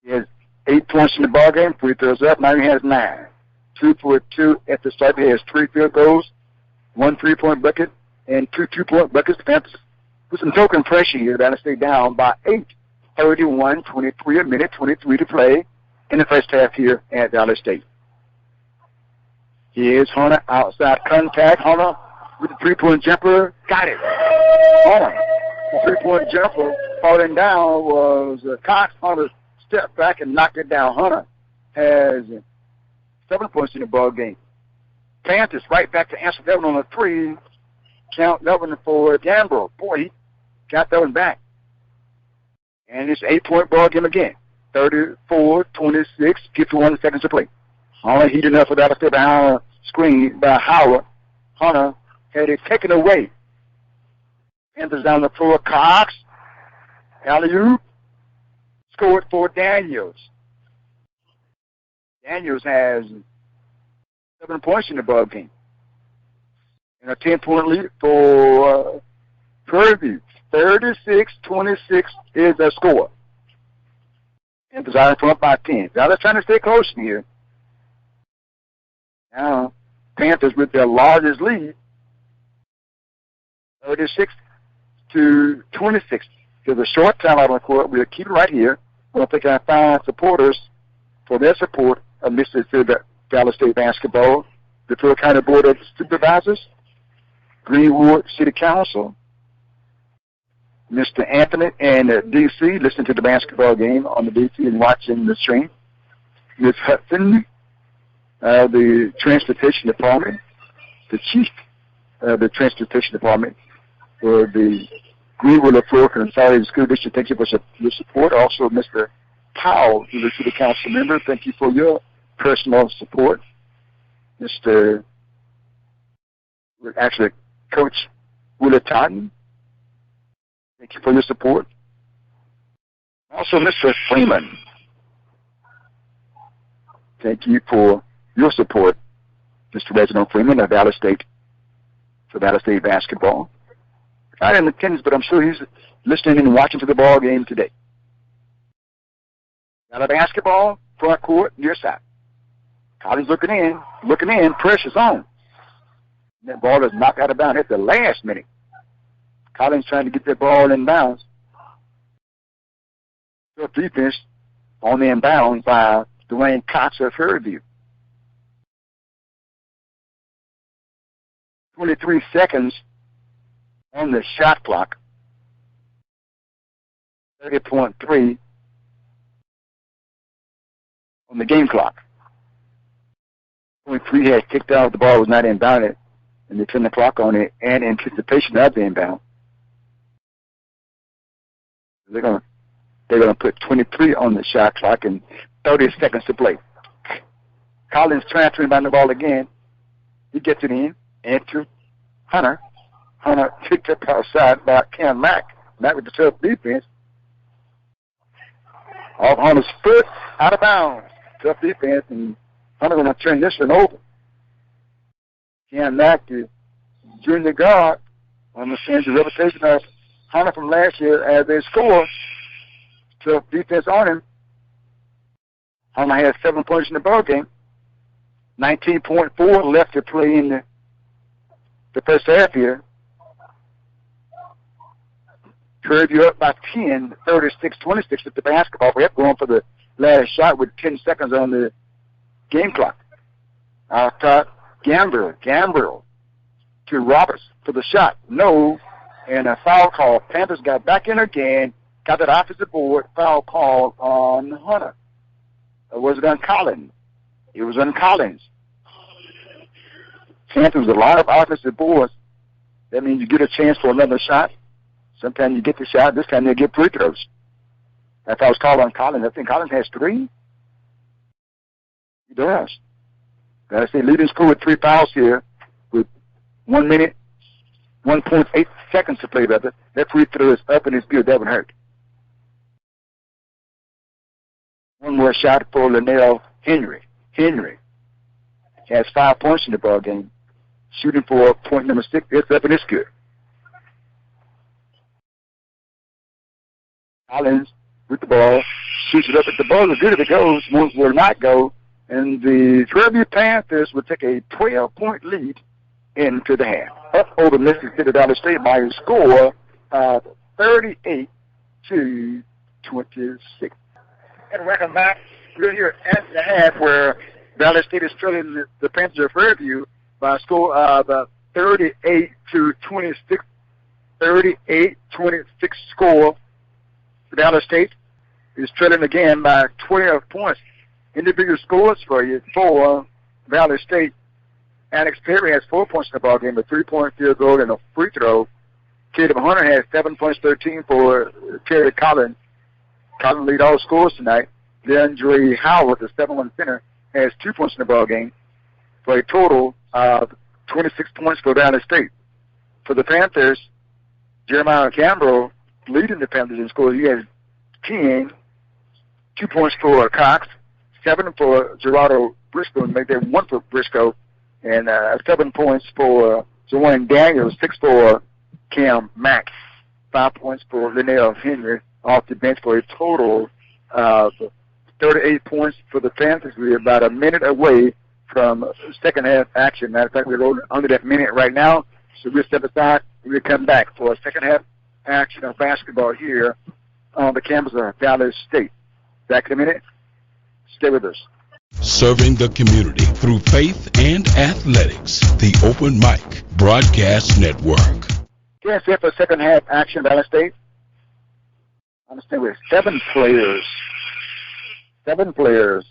He has 8 points in the ball game. Free throws up. Now he has 9. 2 for 2 at the start. He has 3 field goals, 1 3-point bucket, and 2 2-point buckets. The Panthers with some token pressure here. They're going to stay down by 8. 31-23, a minute 23 to play in the first half here at Valley State. Here's Hunter outside contact. Hunter with the 3-point jumper. Got it. Hunter. The 3-point jumper falling down was Cox. Hunter stepped back and knocked it down. Hunter has 7 points in the ball game. Panthers right back to answer that one on a 3. Count that one for Gambrel. Boy, he got that one back. And it's 8-point ball game again. 34-26, 51 seconds to play. Hunter heating up without a step behind screen by Howard. Hunter had it taken away. Panthers down the floor. Cox. Alley-oop. Scored for Daniels. Daniels has 7 points in the ball game. And a 10-point lead for Prairie. 36-26 is the score. Panthers are front by 10. Now they're trying to stay close here. Now, Panthers with their largest lead, 36-26. There's a short time out on the court. We'll keep it right here. I want to thank our fine supporters for their support of Mississippi Valley State basketball, the Prairie County Board of Supervisors, Greenwood City Council, Mr. Anthony and D.C. listening to the basketball game on the D.C. and watching the stream. Ms. Hudson, the Transportation Department, the Chief of the Transportation Department for the Greenwood Florida Consolidated School District. Thank you for your support. Also, Mr. Powell, who's a City Council member, thank you for your personal support. Coach Willie Totten, thank you for your support. Also, Mr. Freeman, thank you for your support, Mr. Reginald Freeman of Valley State, for Valley State basketball. Not in attendance, but I'm sure he's listening and watching to the ball game today. Valley basketball, front court, near side. Collins looking in, pressure's on. That ball is knocked out of bounds at the last minute. Collins trying to get that ball in bounds. Good defense on the inbound by Dwayne Cox of Fairview. 23 seconds on the shot clock. 30.3 on the game clock. 23 had kicked out. The ball was not inbounded, and they turned the clock on it in anticipation of the inbound. They're gonna put 23 on the shot clock, and 30 seconds to play. Collins transferring by the ball again. He gets it in. Into Hunter. Hunter picked up outside by Cam Mack. Mack with the tough defense. Off Hunter's foot, out of bounds. Tough defense, and Hunter going to turn this one over. Cam Mack, the junior guard, understands the reputation of Hunter from last year as they score. Tough defense on him. Hunter has 7 points in the ball game. 19.4 left to play in the first half here. Prairie up by 10, 36-26 with the basketball. We have going for the last shot with 10 seconds on the game clock. Outside, Gambrill to Roberts for the shot. No, and a foul call. Panthers got back in again, got that offensive board, foul call on Hunter. Or was it on Collins? It was on Collins. Panthers a lot of offensive boards. That means you get a chance for another shot. Sometimes you get the shot. This time they'll get free throws. If I was called on Collins, I think Collins has 3. He does. Gotta say, leading score with 3 fouls here with 1 minute, 1.8 seconds to play, brother. That free throw is up and it's good. That would hurt. One more shot for Linnell Henry. Henry has 5 points in the ball game. Shooting for point number 6. It's up and it's good. Collins with the ball, shoots it up at the ball. As good as it goes, one will not go. And the Prairie Panthers will take a 12-point lead into the half. Up over Mississippi Valley State by a score of 38-26. And welcome back. We're here at the half where Valley State is trailing the Panthers of Prairie View by a score of 38-26. 38-26 score. Valley State is trailing again by 12 points. Individual scores for you for Valley State. Alex Perry has 4 points in the ball game, a 3-point field goal and a free throw. Caleb Hunter has 7 points, 13 for Terry Collins. Collins lead all scores tonight. DeAndre Howard, the 7-1 center, has 2 points in the ball game for a total of 26 points for Valley State. For the Panthers, Jeremiah Gambrill leading the Panthers in scores. He has 10, 2 points for Cox, 7 for Gerardo Briscoe, and make that 1 for Briscoe, and 7 points for Joanne Daniels, 6 for Cam Mack, 5 points for Linnell Henry off the bench for a total of 38 points for the Panthers. We're about a minute away from second half action. Matter of fact, we're under that minute right now, so we'll step aside and we'll come back for a second half action of basketball here on the campus of Valley State. Back in a minute. Stay with us. Serving the community through faith and athletics. The Open Mic Broadcast Network. Yes, here for second half action, Valley State. I understand we have 7 players. 7 players.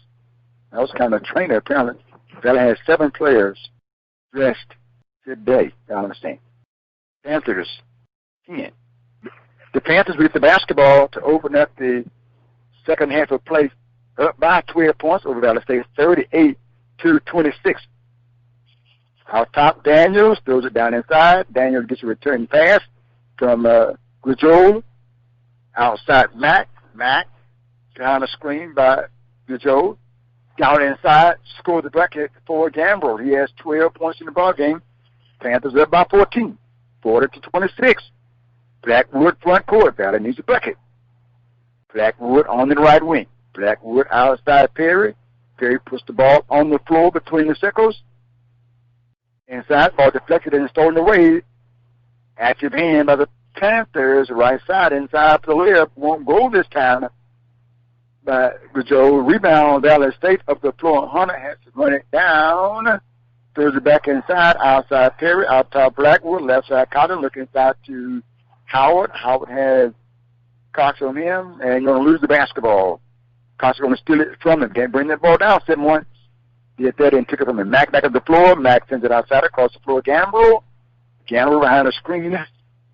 That was kind of a trainer, apparently. Valley has 7 players dressed today. I understand. Panthers 10. The Panthers with the basketball to open up the second half of play, up by 12 points over Valley State, 38-26. Out top, Daniels throws it down inside. Daniels gets a return pass from Gujol. Outside, Mack down the screen by Gujol. Down inside, scored the bucket for Gambrill. He has 12 points in the ball game. Panthers up by 14, 40-26. Blackwood front court. Valley needs a bucket. Blackwood on the right wing. Blackwood outside Perry. Perry puts the ball on the floor between the circles. Inside, ball deflected and stolen away. Active hand by the Panthers. Right side, inside to the left. Won't go this time. But Gujol rebound Valley State up the floor. Hunter has to run it down. Throws it back inside. Outside Perry. Out top Blackwood. Left side Cotton. Look inside to Howard. Howard has Cox on him, and going to lose the basketball. Cox is going to steal it from him. Can't bring that ball down. 7-1. Get that and took it from him. Mack back at the floor. Mack sends it outside across the floor. Gambrill behind the screen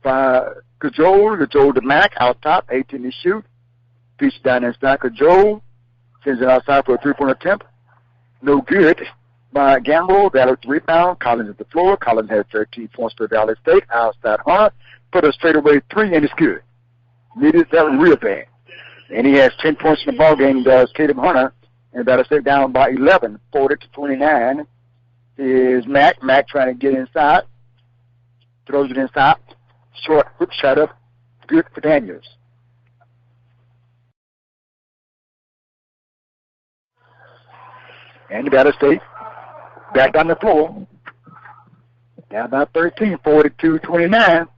by Gujol. Gujol to Mack. Out top. 18 to shoot. Piece down inside. Gujol Sends it outside for a three-point attempt. No good by Gamble. Valley rebound. Collins at the floor. Collins has 13 points for Valley State. Outside Hunter. Put a straightaway three, and it's good. Needed that real bad. And he has 10 points in the ball game, does Tatum Hunter. And Valley State down by 11, 40-29. Is Mack. Mack trying to get inside. Throws it inside. Short hook shot up. Good for Daniels. And Valley State back on the floor. Down by 13, 42-29.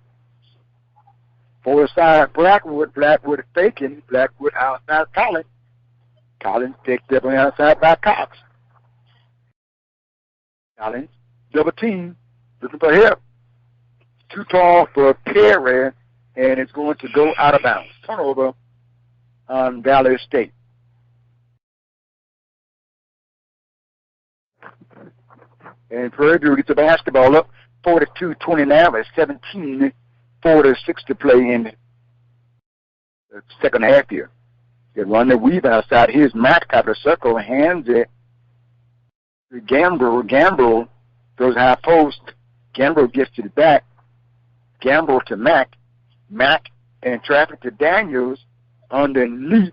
Forward side, Blackwood. Blackwood faking. Blackwood outside Collins. Collins picked up on the outside by Cox. Collins, double team, looking for help. Too tall for Prairie, and it's going to go out of bounds. Turnover on Valley State. And Prairie gets the basketball up, 42-29 with 17:46 to play in the second half here. They run the weave outside. Here's Mack out of the circle, hands it to Gamble. Gamble goes high post. Gamble gets to the back. Gamble to Mack. Mack and traffic to Daniels underneath.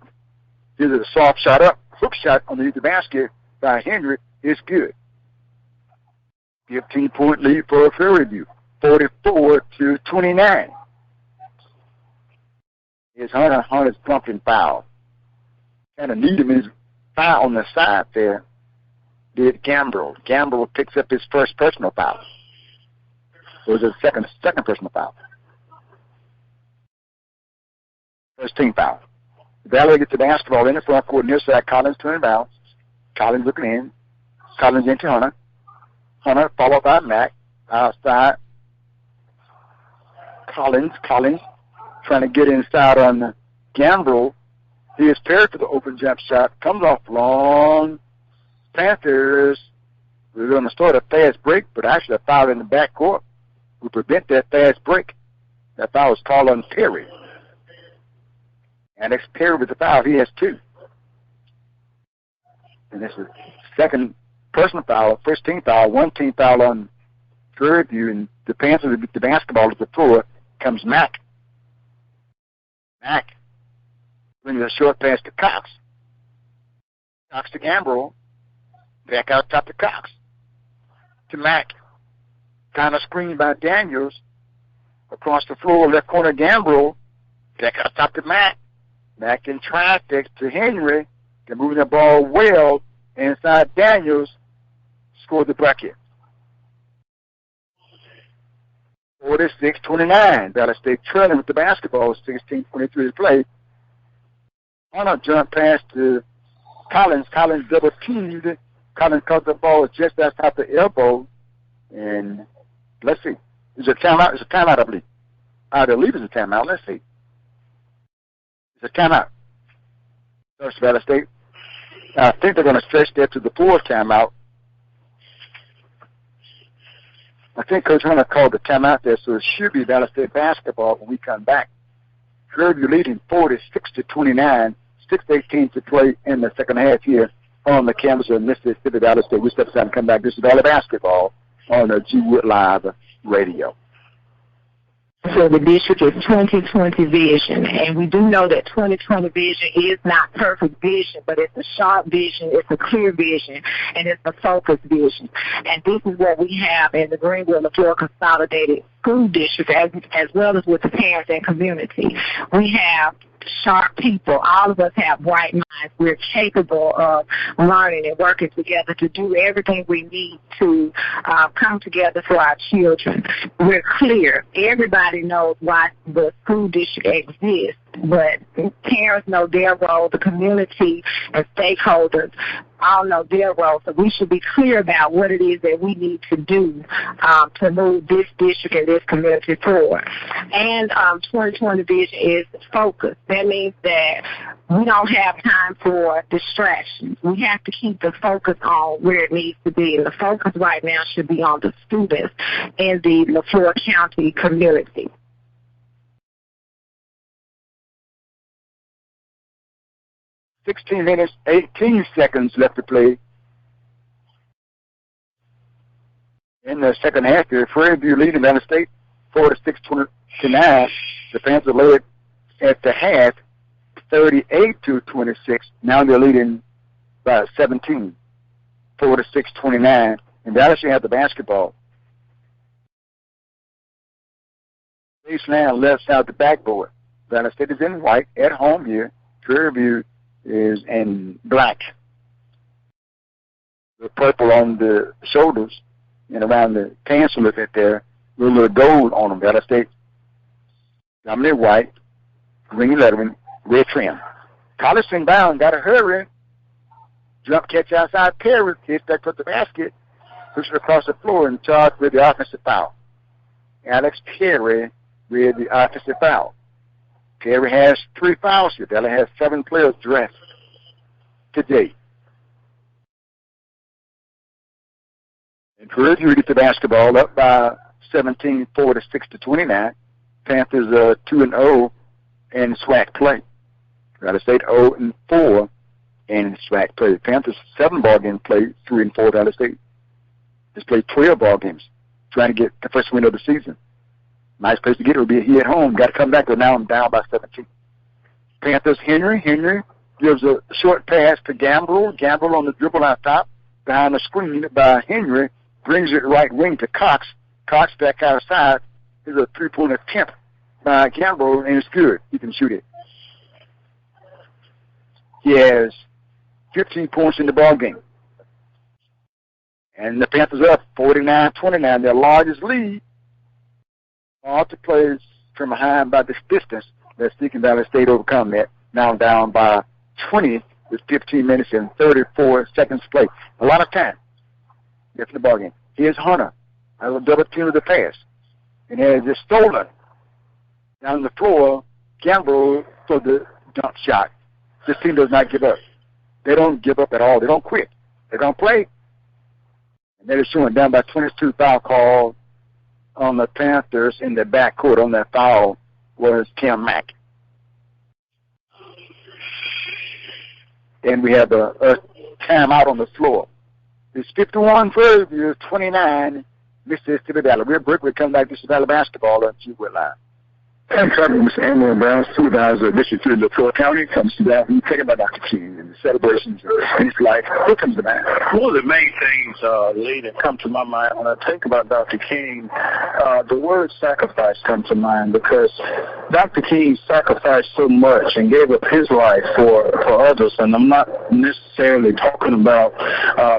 This is a soft shot up. Hook shot underneath the basket by Henry. It's good. 15-point lead for Prairie View. 44-29. Here's Hunter. Hunter's bumped and fouled. Kind of need him in his foul on the side there. Did Gamble. Gamble picks up his first personal foul. It was his second personal foul. First team foul. Valley gets the basketball in the front court near side. Collins turning bounds. Collins looking in. Collins into Hunter. Hunter followed by Mack. Outside. Collins trying to get inside on Gamble. He is paired for the open jump shot. Comes off long. Panthers, we're going to start a fast break, but actually a foul in the backcourt will prevent that fast break. That foul was called on Prairie. And it's Prairie with the foul. He has two. And this is second personal foul, first team foul, one team foul on Prairie View, and the Panthers with the basketball to the floor. Comes Mack. Mack brings a short pass to Cox. Cox to Gamble. Back out top to Cox. To Mack. Kind of screened by Daniels. Across the floor, left corner Gamble. Back out top to Mack. Mack in traffic to Henry. They're moving the ball well inside Daniels. Scored the bucket. 46-29. Valley State trailing with the basketball. 16:23 to play. Hunter jump pass to Collins. Collins double teamed. Collins caught the ball just outside the elbow. And let's see. It's a timeout. It's a timeout, I believe. I believe it's a timeout. Let's see. It's a timeout. First Valley State. I think they're going to stretch that to the fourth timeout. I think Coach Hunter called the timeout there, so it should be Valley State basketball when we come back. Prairie View leading 46-29. 6:18 to play in the second half here on the campus of Mississippi Valley State. We step aside and come back. This is Valley Basketball on the G Wood Live Radio. So the district is 20/20 vision, and we do know that 20/20 vision is not perfect vision, but it's a sharp vision, it's a clear vision, and it's a focused vision. And this is what we have in the Greenville-LaFleur Consolidated School District, as well as with the parents and community. We have sharp people. All of us have bright minds. We're capable of learning and working together to do everything we need to come together for our children. We're clear. Everybody knows why the school district exists, but parents know their role, the community and stakeholders all know their role. So we should be clear about what it is that we need to do to move this district and this community forward. And 2020 vision is focused. That means that we don't have time for distractions. We have to keep the focus on where it needs to be. And the focus right now should be on the students in the LaFleur County community. 16 minutes, 18 seconds left to play. In the second half, the Prairie leading Valley State 46-29. The Panthers led at the half 38-26. Now they're leading by 17, 46-29. And Valley State have the basketball. Baseline left side of the backboard. Valley State is in white at home here. Prairie is in black. The purple on the shoulders and around the pants a little bit there, with a little gold on them. Valley State, dominant white, green lettering, red trim. Collison bound, got to hurry. Jump catch outside Prairie, hits that to the basket, pushes it across the floor and charged with the offensive foul. Alex Prairie with the offensive foul. Prairie has 3 fouls here. Valley has 7 players dressed today. And Prairie gets the basketball up by 17, 46-29. Panthers 2-0 in SWAC play. Valley State 0-4 in SWAC play. Panthers 7 ball game play, 3-4. Valley State just played 12 ball games, trying to get the first win of the season. Nice place to get it would be here at home. Got to come back, but now I'm down by 17. Panthers, Henry gives a short pass to Gamble. Gamble on the dribble out top, behind the screen by Henry, brings it right wing to Cox. Cox back outside. There's a 3-point attempt by Gamble, and it's good. He can shoot it. He has 15 points in the ball game. And the Panthers up 49-29, their largest lead. All to plays from behind by this distance. Let's see can Valley State overcome that. Now down by 20 with 15 minutes and 34 seconds to play. A lot of time left in the ball game. Here's Hunter. I will double team of the pass. And has just stolen down the floor. Gamble for the dunk shot. This team does not give up. They don't give up at all. They don't quit. They're going to play. And that is showing down by 22 foul call on the Panthers in the backcourt. On that foul was Tim Mack. And we have a timeout on the floor. It's 51 Prairie, 29 Mississippi Valley. We'll break. We'll come back to Mississippi Valley basketball on G-Wood Live. And Mr. Amber Brown, supervisor of District 3 of LaTour County, comes to that and taken by Dr. King and the celebrations of his life. What comes to mind? One of the main things, Lee, that come to my mind when I think about Dr. King, the word sacrifice comes to mind because Dr. King sacrificed so much and gave up his life for others. And I'm not necessarily talking about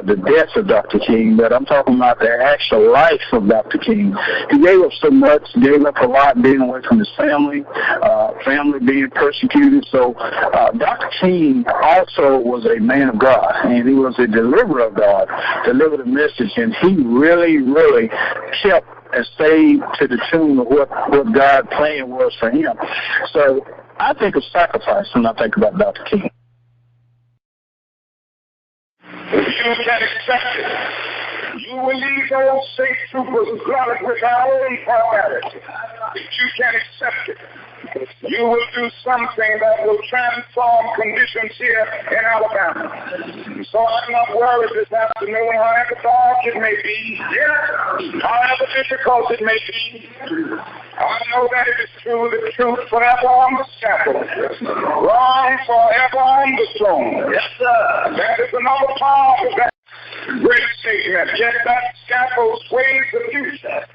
the death of Dr. King, but I'm talking about the actual life of Dr. King. He gave up so much, gave up a lot, being away from his family being persecuted. So Dr. King also was a man of God, and he was a deliverer of God, delivered a message, and he really, really kept and stayed to the tune of what God's plan was for him. So I think of sacrifice when I think about Dr. King. If you can accept it, you will leave those state troopers glutted with our own formality. If you can accept it, you will do something that will transform conditions here in Alabama. So I'm not worried this afternoon, however dark it may be, however difficult it may be. I know that it is true, the truth forever on the scaffold, wrong forever on the throne. Yes, sir. That is another part of that great statement. Yet that scaffold sways the future.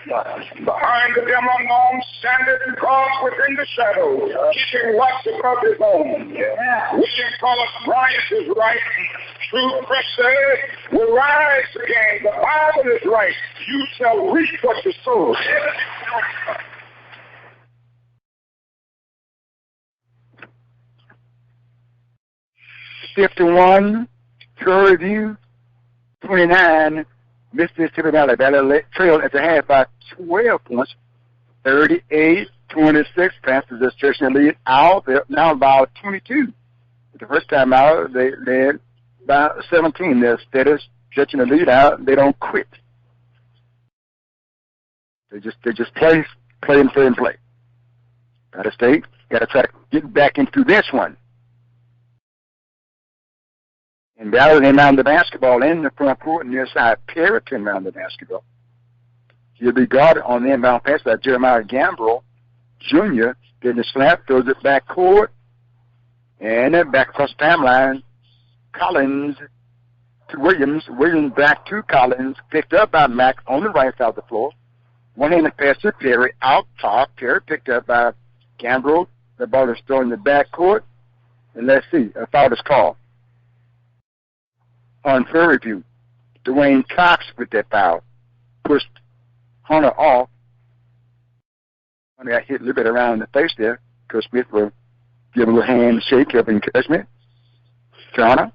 Behind the dim unknown standeth God within the shadows, keeping watch above his own. William Cullen Bryant is right. True pressure will rise again. The Bible is right. You shall reap what you sow. 51, Prairie, 29, Mississippi Valley. Valley trail at the half by 12 points, 38-26. Panthers is stretching the lead out. They're now about 22. The first time out, they led by 17. They're steady, stretching the lead out. They don't quit. They just play and play and play. Valley State got to try to get back into this one. And Valley inbound the basketball in the front court near side. Prairie to inbound the basketball. He'll be guarded on the inbound pass by Jeremiah Gambrell Jr. Getting the slap, throws it back court, and then back across the timeline. Collins to Williams. Williams back to Collins. Picked up by Mack on the right side of the floor. One-handed pass to Perry out top. Perry picked up by Gambrell. The ball is thrown in the back court. And let's see, a foul is called. On Prairie View, Dwayne Cox with that foul pushed Hunter off. Hunter got hit a little bit around the face there. Coach Smith will give a little handshake of encouragement to Hunter.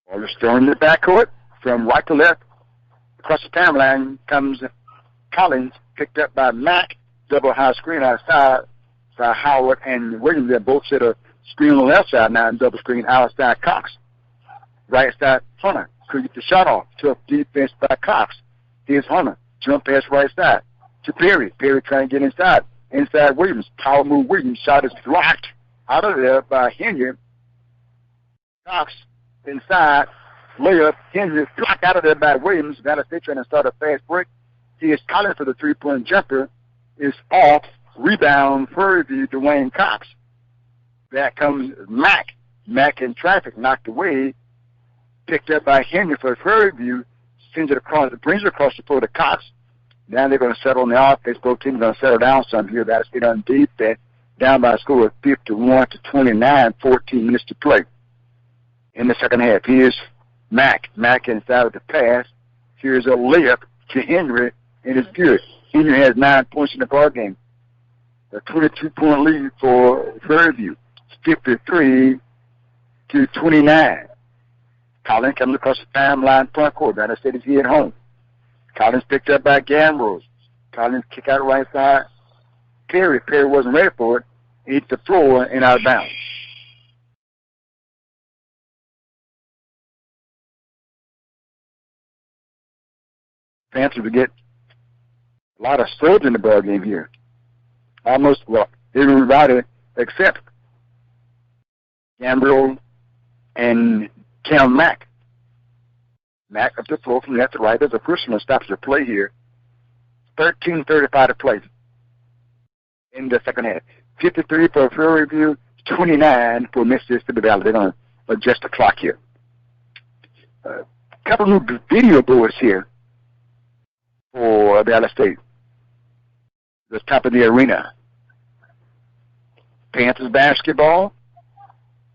Ball is thrown in the backcourt from right to left. Across the timeline comes Collins, picked up by Mack. Double high screen outside by Howard and Williams. They both set a screen on the left side now and double screen outside Cox. Right side Hunter could get the shot off. Tough defense by Cox. Here's Hunter. Jump pass right side to Perry. Perry trying to get inside. Inside Williams. Power move Williams. Shot is blocked out of there by Henry. Cox inside. Layup. Henry blocked out of there by Williams. Valley State trying to start a fast break. Here's Collins for the three-point jumper. Is off. Rebound. Prairie View. Dwayne Cox. Back comes Mack. Mack in traffic. Knocked away. Picked up by Henry for Prairie View. Sends it across. Brings it across the floor to Cox. Now they're going to settle on the offense. Both teams are going to settle down some here. Valley State on defense. Down by a score of 51-29. 14 minutes to play in the second half. Here's Mack. Mack inside of the pass. Here's a layup to Henry, and it's good. Henry has 9 points in the ball game. A 22-point lead for Prairie View. 53-29. Collins comes across the timeline front court. Valley State is here at home. Collins picked up by Gambrell. Collins kick out right side. Perry wasn't ready for it. He hit the floor and out of bounds. Panthers will get a lot of subs in the ball game here. Almost, well, everybody except Gambrell and Cam Mack. Mack up the floor from left to right. There's a personal stops the play here. 13:35 to play in the second half. 53 for Prairie View, 29 for Mississippi Valley. They're going to adjust the clock here. A couple new video boards here for Valley State. The top of the arena. Panthers basketball.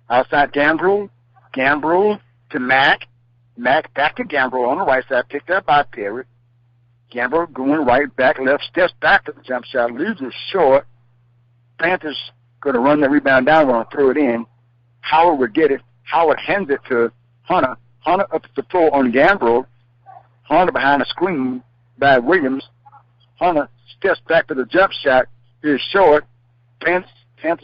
Outside Gambrell. Gambrell to Mack. Mack back to Gambrell on the right side. Picked up by Perry. Gambrell going right back, left, steps back to the jump shot. Leaves it short. Panthers going to run the rebound down. Going to throw it in. Howard would get it. Howard hands it to Hunter. Hunter up the floor on Gambrell. Hunter behind the screen by Williams. Hunter steps back to the jump shot. Is short. Panthers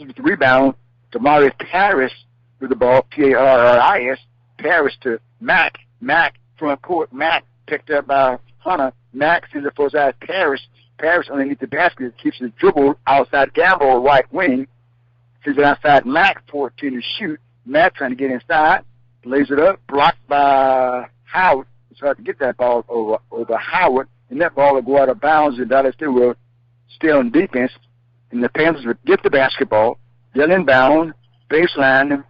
with the rebound. Damari Paris with the ball. Paris. Paris to Mack. Mack front court. Mack picked up by Hunter. Mack sends it for side Paris. Paris underneath the basket keeps his dribble outside Gambrell right wing. Sends it outside Mack 14 to shoot. Mack trying to get inside. Lays it up. Blocked by Howard. It's hard to get that ball over Howard. And that ball will go out of bounds, and Valley State will stay on defense. And the Panthers will get the basketball. They'll inbound, baseline,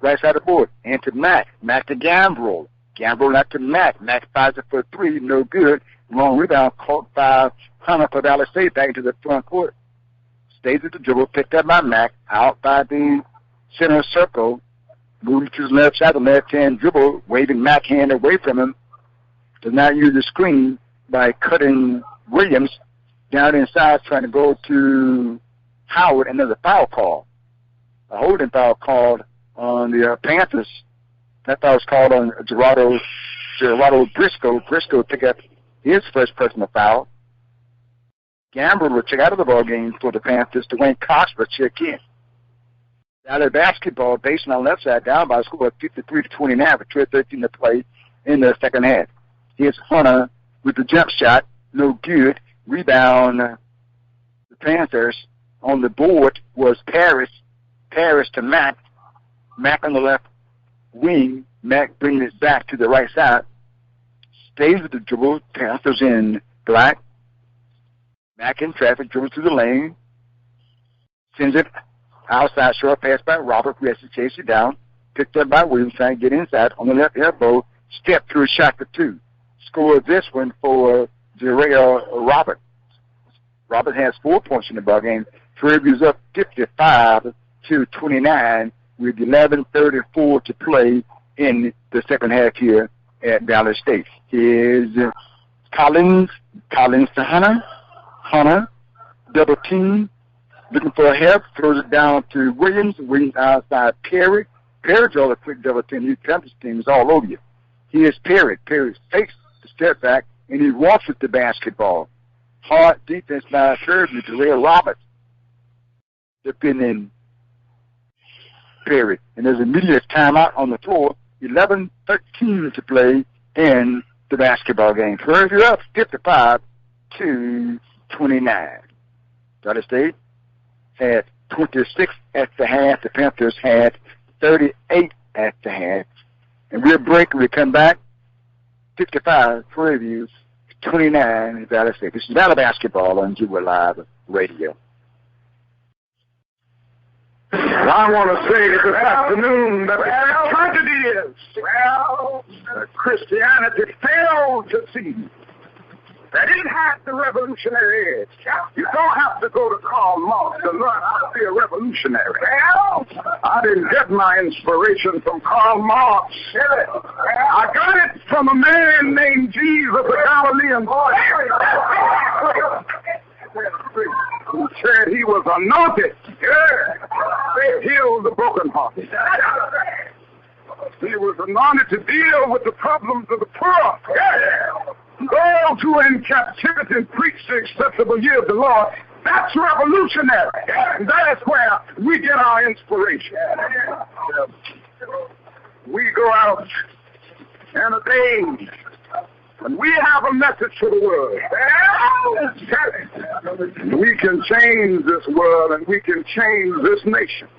right side of the board. And to Mack. Mack to Gambrell. Gambrell out to Mack. Mack fires it for three. No good. Long rebound caught by Hunter for Valley State back into the front court. Stays at the dribble. Picked up by Mack. Out by the center circle. Moving to the left side. The left-hand dribble. Waving Mack hand away from him. Does not use the screen by cutting Williams down inside, trying to go to Howard, and there's a foul call. A holding foul called on the Panthers. That foul was called on Gerardo Briscoe. Briscoe picked up his first personal foul. Gambrell will check out of the ball game for the Panthers. Dwayne Cox will check in. Now the basketball, based on the left side, down by a score of 53-29 with 12:13 to play in the second half. Here's Hunter with the jump shot. No good. Rebound. The Panthers on the board was Paris. Paris to Mack. Mack on the left wing. Mack brings it back to the right side. Stays with the dribble. Panthers in black. Mack in traffic. Dribbles through the lane. Sends it outside. Short pass by Robert, who has to chase it down. Picked up by Williams, trying to get inside. On the left elbow. Step through a shot for two. Scored this one for Jarrell Robert. Robert has 4 points in the ball game. Prairie is up 55-29 with 11:34 to play in the second half here at Valley State. Here's Collins to Hunter, double team, looking for help, throws it down to Williams outside Perry. Perry draws a quick double team. His Panthers team is all over you. Here's Perry. Perry fakes the step back, and he walks with the basketball. Hard defense by Prairie to Ray Roberts. Defending Perry. And there's immediate timeout on the floor. 11:13 to play in the basketball game. Prairie up 55-29. Valley State had 26 at the half. The Panthers had 38 at the half. And we'll break when we come back. 55 Prairie, 29 Valley State. This is Valley Basketball on Jewel Live Radio. I want to say this afternoon that the tragedy is, Christianity failed to see that it had the revolutionary edge. You don't have to go to Karl Marx to learn how to be a revolutionary. I didn't get my inspiration from Karl Marx. I got it from a man named Jesus, a Galilean boy, who said he was anointed to heal the brokenhearted. He was anointed to deal with the problems of the poor. Those who are in captivity and preach the acceptable year of the Lord. That's revolutionary. And that's where we get our inspiration. We go out in a day and we have a message to the world. We can change this world and we can change this nation.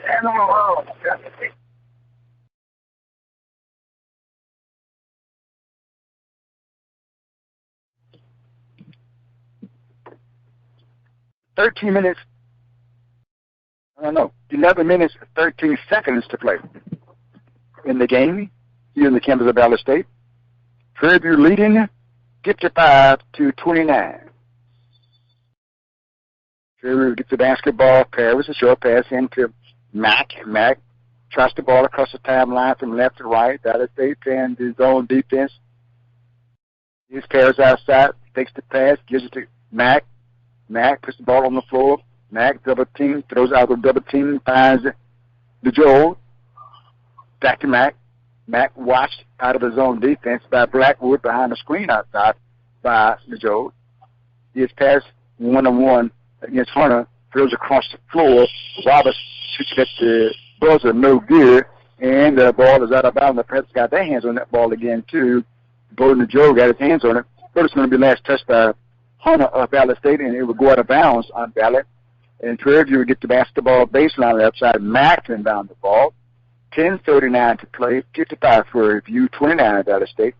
11 minutes, 13 seconds to play in the game here in the campus of Valley State. Prairie leading 55-29. Prairie gets the basketball. Paris a short pass into Mack. Mack tries the ball across the timeline from left to right. Valley State and his own defense. His Paris outside, takes the pass, gives it to Mack. Mack puts the ball on the floor. Mack double team, throws out the double team, finds the Joel. Back to Mack. Mack watched out of his own defense by Blackwood behind the screen outside by the Joel. His pass one-on-one against Hunter, throws across the floor. Roberts shoots at the buzzer, no good, and the ball is out of bounds. The Panthers got their hands on that ball again too. Bowden Joe got his hands on it, but it's going to be last touched by Hunter of Valley State, and it will go out of bounds on Valley. And Prairie will get the basketball baseline left side. Mack inbound the ball. 10:39 to play. 55 Prairie View, 29 Valley State.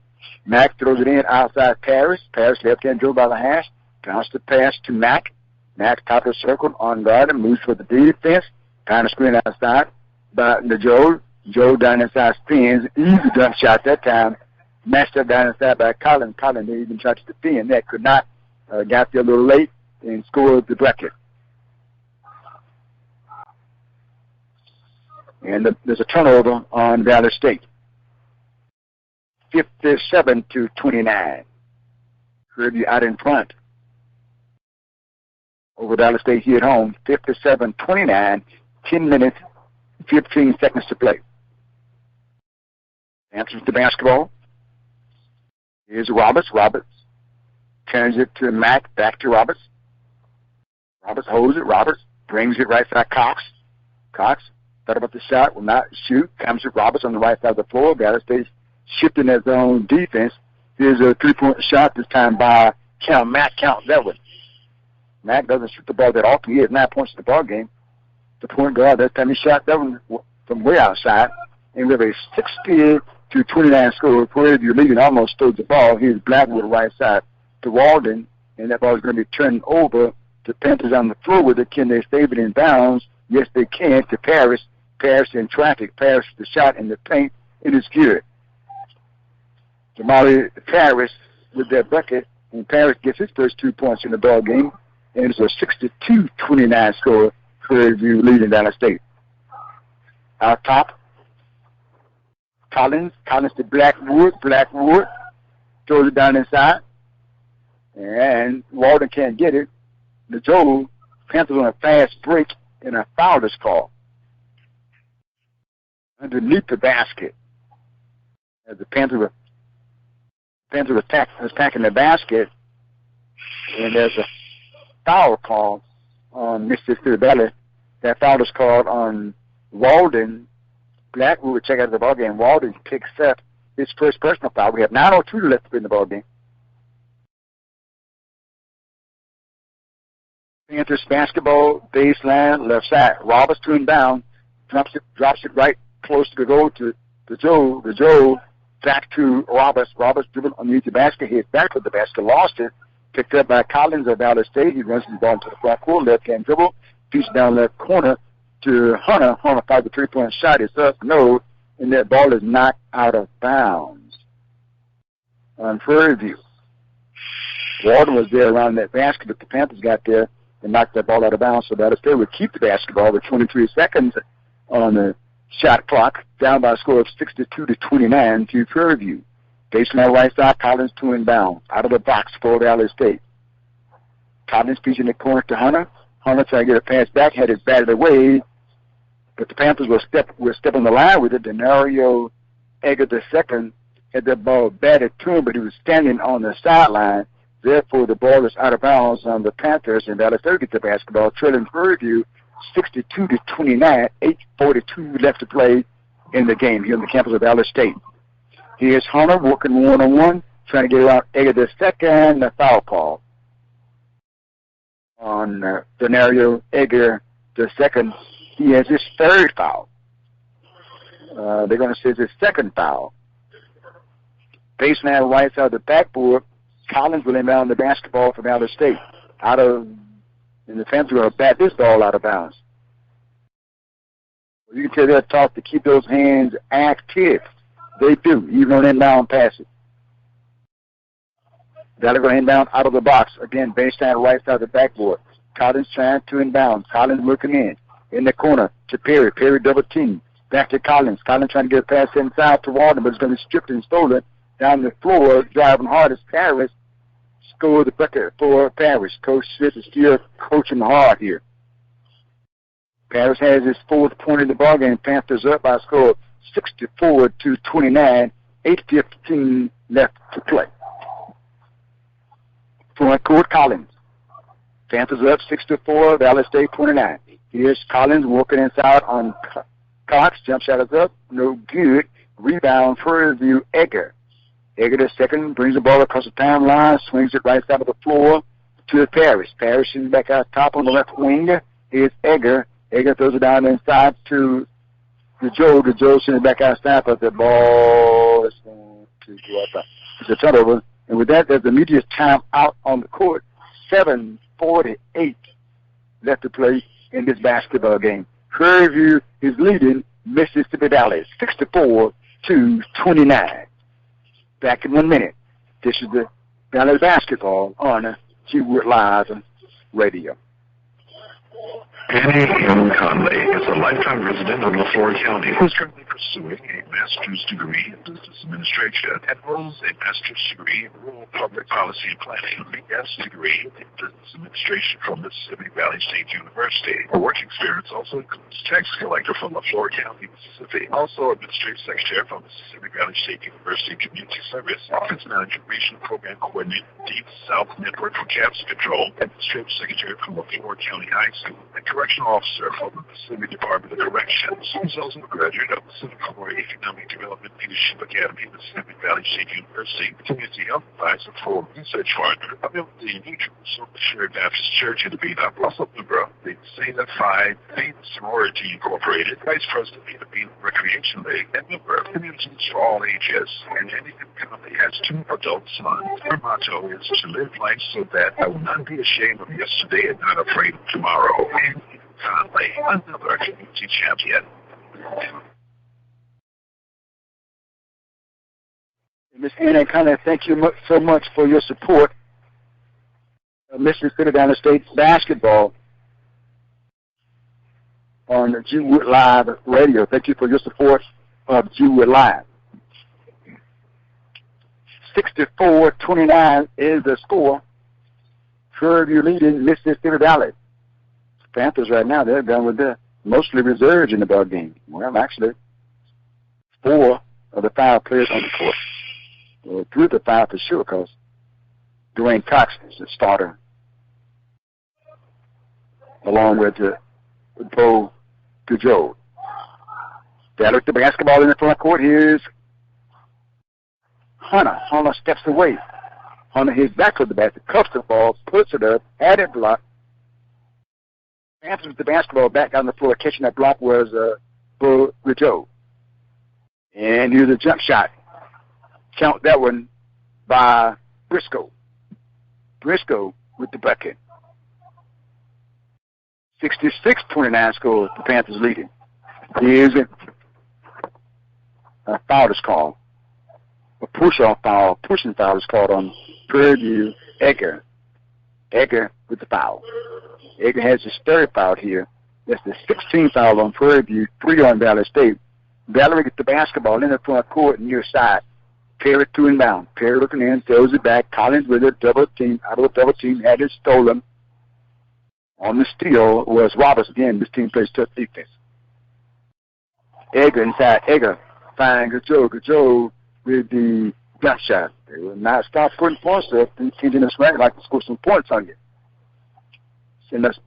Mack throws it in outside Paris. Paris left-hand dribble by the hash. Bounce the pass to Mack. Mack top of the circle on guard and moves for the defense. Kind of screen outside by the Joe. Joe down inside spins. Easy dunk shot that time. Matched up down inside by Collins. Collins didn't even try to defend that. Could not. Got there a little late and scored the bracket. And there's a turnover on Valley State. 57-29. Prairie out in front over Valley State here at home. 57-29. 10 minutes, 15 seconds to play. Answers the basketball. Here's Roberts. Roberts turns it to Mack, back to Roberts. Roberts holds it. Roberts brings it right side Cox. Cox thought about the shot, will not shoot. Comes to Roberts on the right side of the floor. Valley State shifting their own defense. Here's a three-point shot this time by Mack. Count that one. Mack doesn't shoot the ball that often. He has 9 points in the ball game. The point guard, that time he shot that one from way outside. And we have a 60-29 score. Prairie View leading, almost stole the ball. Here's Blackwood right side to Walden, and that ball is going to be turned over to Panthers on the floor with it. Can they save it in bounds? Yes, they can. To Paris. Paris in traffic. Paris the shot in the paint. It is good. Jamali Paris with that bucket, and Paris gets his first 2 points in the ball game, and it's a 62-29 score. Prairie View leading Dallas State. Out top, Collins to Blackwood throws it down inside, and Walden can't get it. The Joe Panthers on a fast break, and a foul is called underneath the basket. As the Panthers attacking the basket, and there's a foul call on Mississippi Valley. That foul is called on Walden. Blackwood check out the ball game. Walden picks up his first personal foul. We have 9:02 left in the ball game. Panthers basketball, baseline, left side. Roberts to inbound, drops it right close to the goal to Joe. The Joe back to Roberts. Roberts dribbled underneath the basket. Hit back to the basket, lost it. Picked up by Collins of Dallas State. He runs the ball to the front court, left-hand dribble. Feeds down left corner to Hunter. Hunter fired the three-point shot. It's up, no, and that ball is knocked out of bounds on Prairie View. Walden was there around that basket, but the Panthers got there and knocked that ball out of bounds. So Dallas State would keep the basketball with 23 seconds on the shot clock, down by a score of 62-29 to Prairie View. Baseline right side, Collins to inbound. Out of the box for Dallas State. Collins feeds in the corner to Hunter. Hunter trying to get a pass back, had it batted away, but the Panthers will step on the line with it. Denario Egger II had the ball batted to him, but he was standing on the sideline. Therefore, the ball is out of bounds on the Panthers, and Dallas State gets the basketball, trailing Prairie View 62-29, 8:42 left to play in the game here on the campus of Dallas State. Here's Hunter working one-on-one, trying to get around Egger II, the foul call on Denario Egger II. He has his third foul. They're going to say it's his second foul. Baseline right side of the backboard. Collins will inbound the basketball from Dallas State. And the Panthers are going to bat this ball out of bounds. You can tell they're taught to keep those hands active. They do, even on inbound passes. They're going to inbound out of the box. Again, baseline right side of the backboard. Collins trying to inbound. Collins looking in the corner to Perry. Perry double team. Back to Collins. Collins trying to get a pass inside to Walden, but it's going to be stripped and stolen down the floor. Driving hard as Paris. Score the bucket for Paris. Coach Smith is still coaching hard here. Paris has his fourth point in the ballgame. Panthers up by a score of 64-29. 8:15 left to play. Front court, Collins. Panthers up 6-4. Dallas State 29. Here's Collins working inside on Cox. Jump shot is up. No good. Rebound, Prairie View, Egger. Egger II brings the ball across the timeline, swings it right side of the floor to Paris. Paris is back out top on the left wing. Here's Egger. Egger throws it down inside to the Joe. The Joe sends it back outside, but the ball is going to go outside. It's a turnover. And with that, there's the immediate time out on the court. 7:48 left to play in this basketball game. Prairie View is leading Mississippi Valley 64-29. Back in 1 minute. This is the Valley Basketball on G-Wood Live Radio. Penny M. Conley is a lifetime resident of LaFleur County who is currently pursuing a master's degree in business administration and holds a master's degree in rural public policy and planning. The BS degree in business administration from Mississippi Valley State University. Her work experience also includes tax collector from LaFleur County, Mississippi, also administrative secretary from Mississippi Valley State University Community Service, office manager, regional program coordinator, Deep South Network for Caps Control, administrative secretary from LaFleur County High School, and correctional officer for the Mississippi Department of Corrections. He's also a graduate of the Civil Corps Economic Development Leadership Academy at Mississippi Valley State University, community health advisor for research partner, a member of the New Jerusalem Missionary Baptist Church in the Beat-Up, also a member of the St. Phi Theta Sorority Incorporated, vice president of the Beat Recreation League, and member of Communities for All Ages. And Andy currently has 2 adult sons. Her motto is to live life so that I will not be ashamed of yesterday and not afraid of tomorrow. And Conley, another community champion. Ms. Anna Conley, thank you so much for your support of Mississippi Valley State basketball on G-Wood Live Radio. Thank you for your support of G-Wood Live. 64-29 is the score. Prairie leading Mississippi Valley. Panthers right now, they're done with the mostly reserves in the ball game. Well, actually, 4 of the 5 players on the court. Well, 3 of the 5 for sure, because Dwayne Cox is the starter, along with Bo Gajot. That with the basketball in the front court. Here's Hunter. Hunter steps away. Hunter his back to the basket, cuffs the ball, puts it up, had it blocked. Answers the basketball back on the floor. Catching that block was Bo Gajot. And here's a jump shot. Count that one by Briscoe. Briscoe with the bucket. 66-29 score, the Panthers leading. Here's a foul is called. A push-off foul, pushing foul is called on Prairie Egger. Egger with the foul. Egger has his 3rd foul here. That's the 16th foul on Prairie View, 3 on Valley State. Valerie gets the basketball in the front court near side. Perry 2 inbound. Perry looking in, throws it back. Collins with it, double team. Out of a double team, had it stolen. On the steal was Roberts again. This team plays tough defense. Egger inside. Egger finds Gajot with the jump shot. They will not stop putting points up. These teams in this rank like to score some points on you. Send us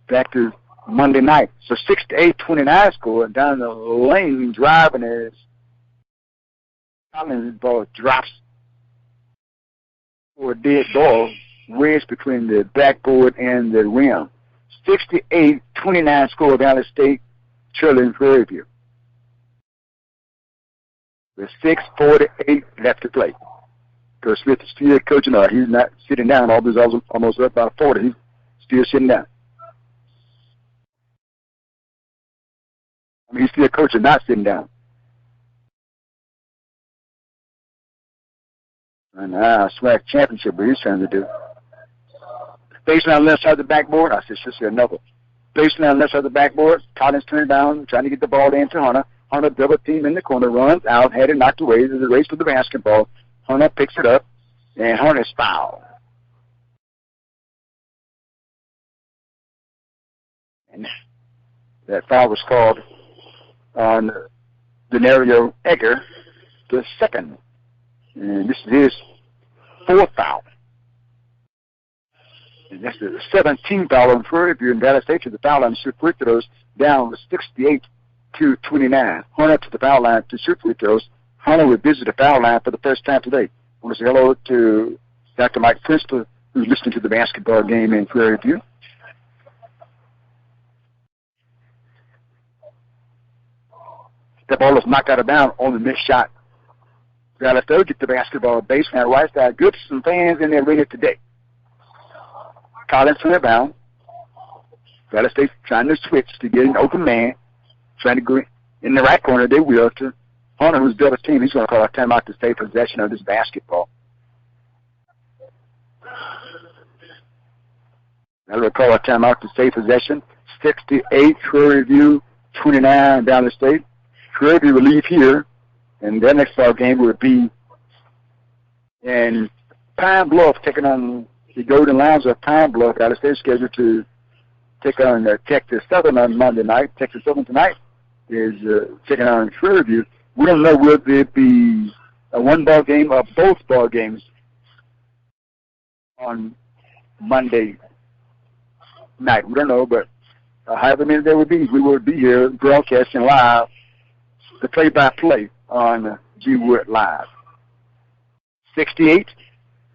back to Monday night. So 68-29 score down the lane, driving as Collins' ball drops for a dead ball, wedged between the backboard and the rim. 68-29 score, Valley State trailing Prairie View. With 6:48 left to play. Coach Smith is still coaching. He's not sitting down. All this almost up by 40. He's still sitting down. I mean, he's still coaching, not sitting down. And SWAC championship, what he's trying to do. Baseline left side of the backboard. I said, just another. Baseline left side of the backboard. Collins turned down, trying to get the ball into Hunter. Hunter double team in the corner, runs out, had it knocked away. There's a race to the basketball. Hunter picks it up, and Hunter's foul. And that foul was called on Denario Egger, the 2nd. And this is his 4th foul. And that's the 17th foul on Prairie View in Valley State to the foul line to shoot free throws, down with 68-29. Hunter to the foul line to shoot free throws. Hunter would visit the foul line for the first time today. I want to say hello to Dr. Mike Princeton, who's listening to the basketball game in Prairie View. The ball is knocked out of bounds on the missed shot. Valley State get the basketball baseline right side. Good for some fans in the arena today. Collins to the bound. Valley State trying to switch to get an open man. Trying to go in the right corner. They will to Hunter, who's double team. He's going to call a timeout to stay possession of this basketball. They'll call a timeout to stay possession. 68 Prairie View, 29 Valley State. Prairie View will leave here, and their next ball game will be in Pine Bluff, taking on the Golden Lions of Pine Bluff. Valley State is scheduled to take on Texas Southern on Monday night. Texas Southern tonight is taking on Prairie View. We don't know whether it be a one-ball game or both ball games on Monday night. We don't know, but however many there would be, we will be here broadcasting live the play-by-play on G-Wood Live. 68,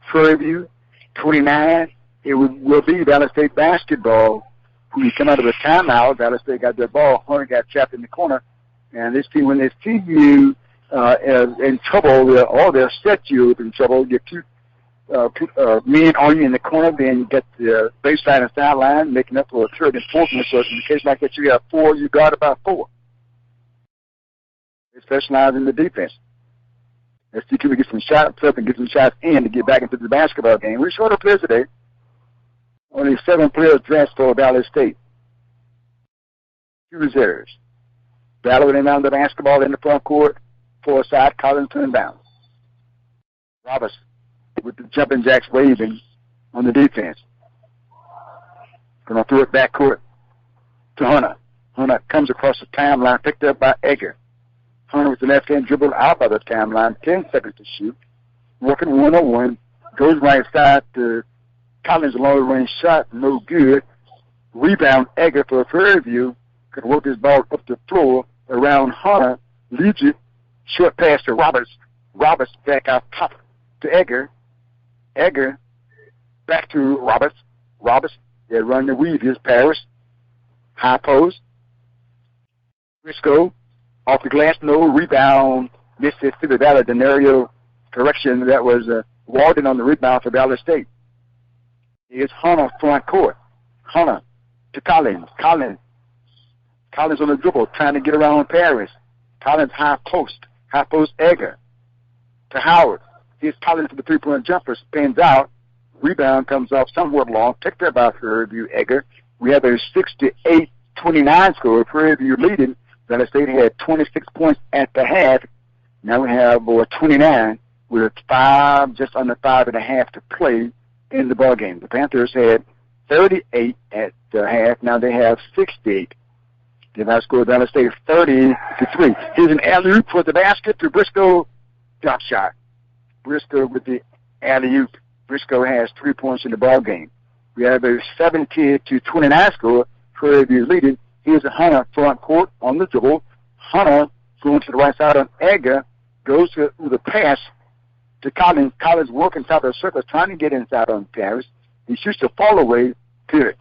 Prairie View, 29. It will be Valley State basketball. When you come out of a timeout, Valley State got their ball. Hunter got trapped in the corner. And this team, when they see you in trouble, they'll set you in trouble. You get two men on you in the corner, then you get the baseline and sideline, making up for a third and fourth. So in a case like that, you have 4, you guard about 4. They specialize in the defense. Let's see if we get some shots up and get some shots in to get back into the basketball game. We're short of players today. Only 7 players dressed for Valley State. 2 reserves. Battling down the basketball in the front court. 4 side, Collins turned down. Roberts with the jumping jacks waving on the defense. Going to throw it back court to Hunter. Hunter comes across the timeline, picked up by Egger. Hunter with the left hand dribbled out by the timeline, 10 seconds to shoot. Working 1-on-1, goes right side to Collins, long range shot, no good. Rebound, Egger for a Prairie View. Could work his ball up the floor around Hunter. Leads it. Short pass to Roberts. Roberts back out top to Egger. Egger back to Roberts. Roberts, they run the weave. Here's Paris. High post. Briscoe off the glass, no rebound. Mississippi Valley, Denario correction. That was Walden on the rebound for Valley State. Here's Hunter front court. Hunter to Collins. Collins on the dribble, trying to get around Paris. Collins high post. High post Egger to Howard. Here's Collins for the three-point jumper. Spins out. Rebound comes off somewhat long. Picked up by Prairie View Egger. We have a 68-29 score. Prairie View leading. Valley State had 26 points at the half. Now we have 29 with 5, just under 5.5 to play in the ball game. The Panthers had 38 at the half. Now they have 68. They've outscored Valley State 30-3. Here's an alley-oop for the basket to Briscoe. Drop shot. Briscoe with the alley-oop. Briscoe has 3 points in the ball game. We have a 70-29 score. Prairie View leading. Here's a Hunter front court on the dribble. Hunter going to the right side on Egger. Goes to the pass to Collins. Collins working top of the circle, trying to get inside on Paris. He shoots the fall away. Good.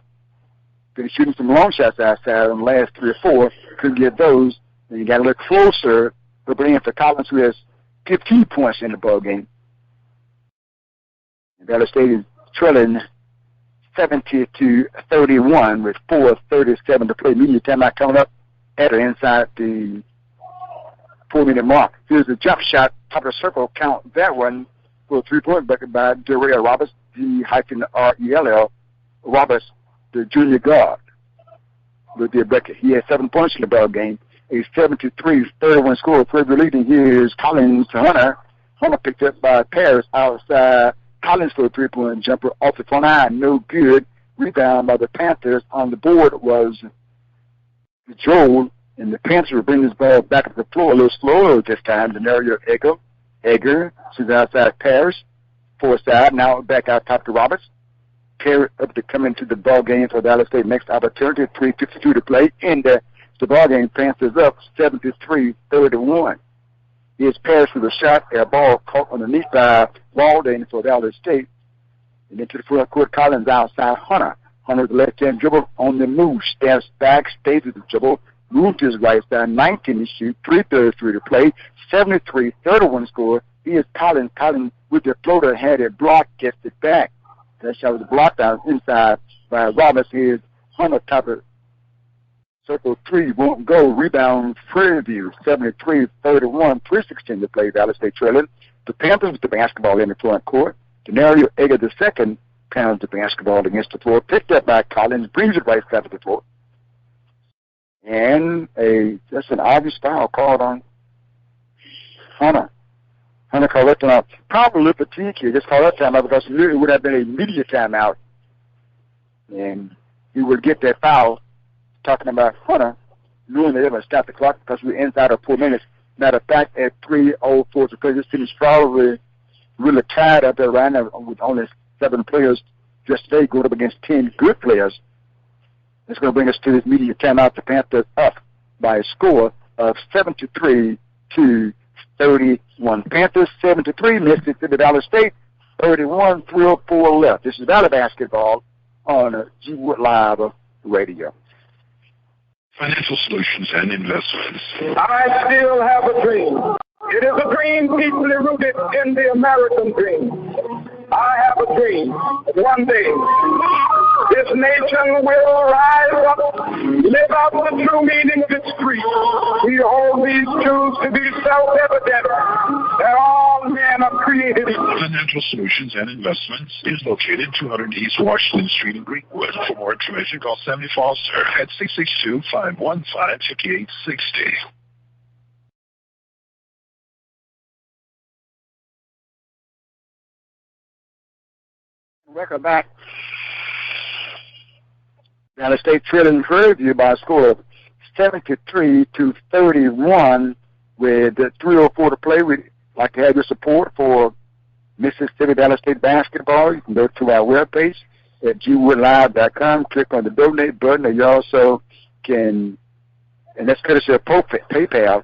Been shooting some long shots outside on the last 3 or 4. Couldn't get those. Then you got to look closer. But bring in for Collins, who has 15 points in the ball game. Valley State is trailing 70-31 with 4:37 to play. Media timeout coming up at or inside the 4-minute mark. Here's the jump shot, top of the circle. Count that one for a 3-point bucket by Derrell Roberts, D-R-E-L-L. Roberts, the junior guard, with the bucket. He has 7 points in the ball game. A 73-31 score. Further leading here is Collins to Hunter. Hunter picked up by Paris outside. Collins for a 3-point jumper off the front line. No good. Rebound by the Panthers. On the board was Joel, and the Panthers will bring this ball back up the floor a little slower this time. Denario Egger. Egger, she's outside Paris. 4 side. Now back out top to Roberts. Perry up to come into the ball game for Valley State. Next opportunity, 3:52 to play. In the ball game, Panthers up 73-31. Here's Paris with a shot. A ball caught underneath by Walden for Valley State. And then to the front court, Collins outside Hunter. Hunter with the left-hand dribble on the move. Steps back, stays with the dribble. Moved to his right side. 19 to shoot. 3:33 to play. 73-31 score. Here's Collins. Collins with the floater had it blocked, gets it back. That shot was blocked out inside by Roberts. Here's Hunter top of circle 3. Won't go. Rebound Prairie View. 73-31. 3:16 to play. Valley State trailing. The Panthers with the basketball in the front court. Denario Egger II pounds the basketball against the floor. Picked up by Collins. Brings it right side of the floor. And just an obvious foul called on Hunter. Hunter called that timeout. Probably a little fatigue here. Just called that timeout because he knew it would have been a media timeout. And he would get that foul. Talking about Hunter, knowing that they're going to stop the clock because we're inside of 4 minutes. Matter of fact, at 3:04 to play, this team is probably really tired up there right now with only 7 players just today going up against 10 good players. It's going to bring us to this media timeout. The Panthers up by a score of 73-31. Panthers 73, Mississippi Valley State 31, 3:04 left. This is Valley Basketball on G Wood Live Radio. Financial solutions and investments. I still have a dream. It is a dream deeply rooted in the American dream. I have a dream. One day, this nation will rise up, live out the true meaning of its creed. We hold these truths to be self-evident that all men are created equal. Financial Solutions and Investments is located 200 East Washington Street in Greenwood. For more information, call Sammy Foster at 662-515-5860. Welcome back. Valley State trailing Prairie View by a score of 73-31 with 3:04 to play. We'd like to have your support for Mississippi Valley State basketball. You can go to our webpage at gwoodlive.com, click on the donate button, and you also can, and that's courtesy of PayPal,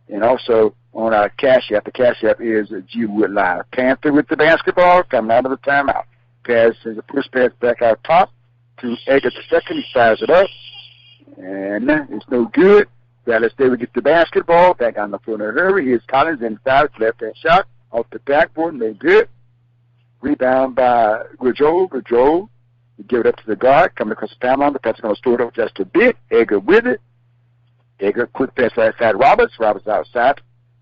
and also on our Cash App. The Cash App is G Wood Live. Panther with the basketball coming out of the timeout. Pass is a push pass back out top to Edgar the second. He fires it up, and it's no good. Valley State will get the basketball back on the floor in a hurry. Here's Collins inside, left-hand shot off the backboard, no good. Rebound by Gaudreau. Gaudreau, you give it up to the guard, coming across the timeline. The pass is going to store it up just a bit. Edgar with it. Edgar, quick pass right side. Roberts outside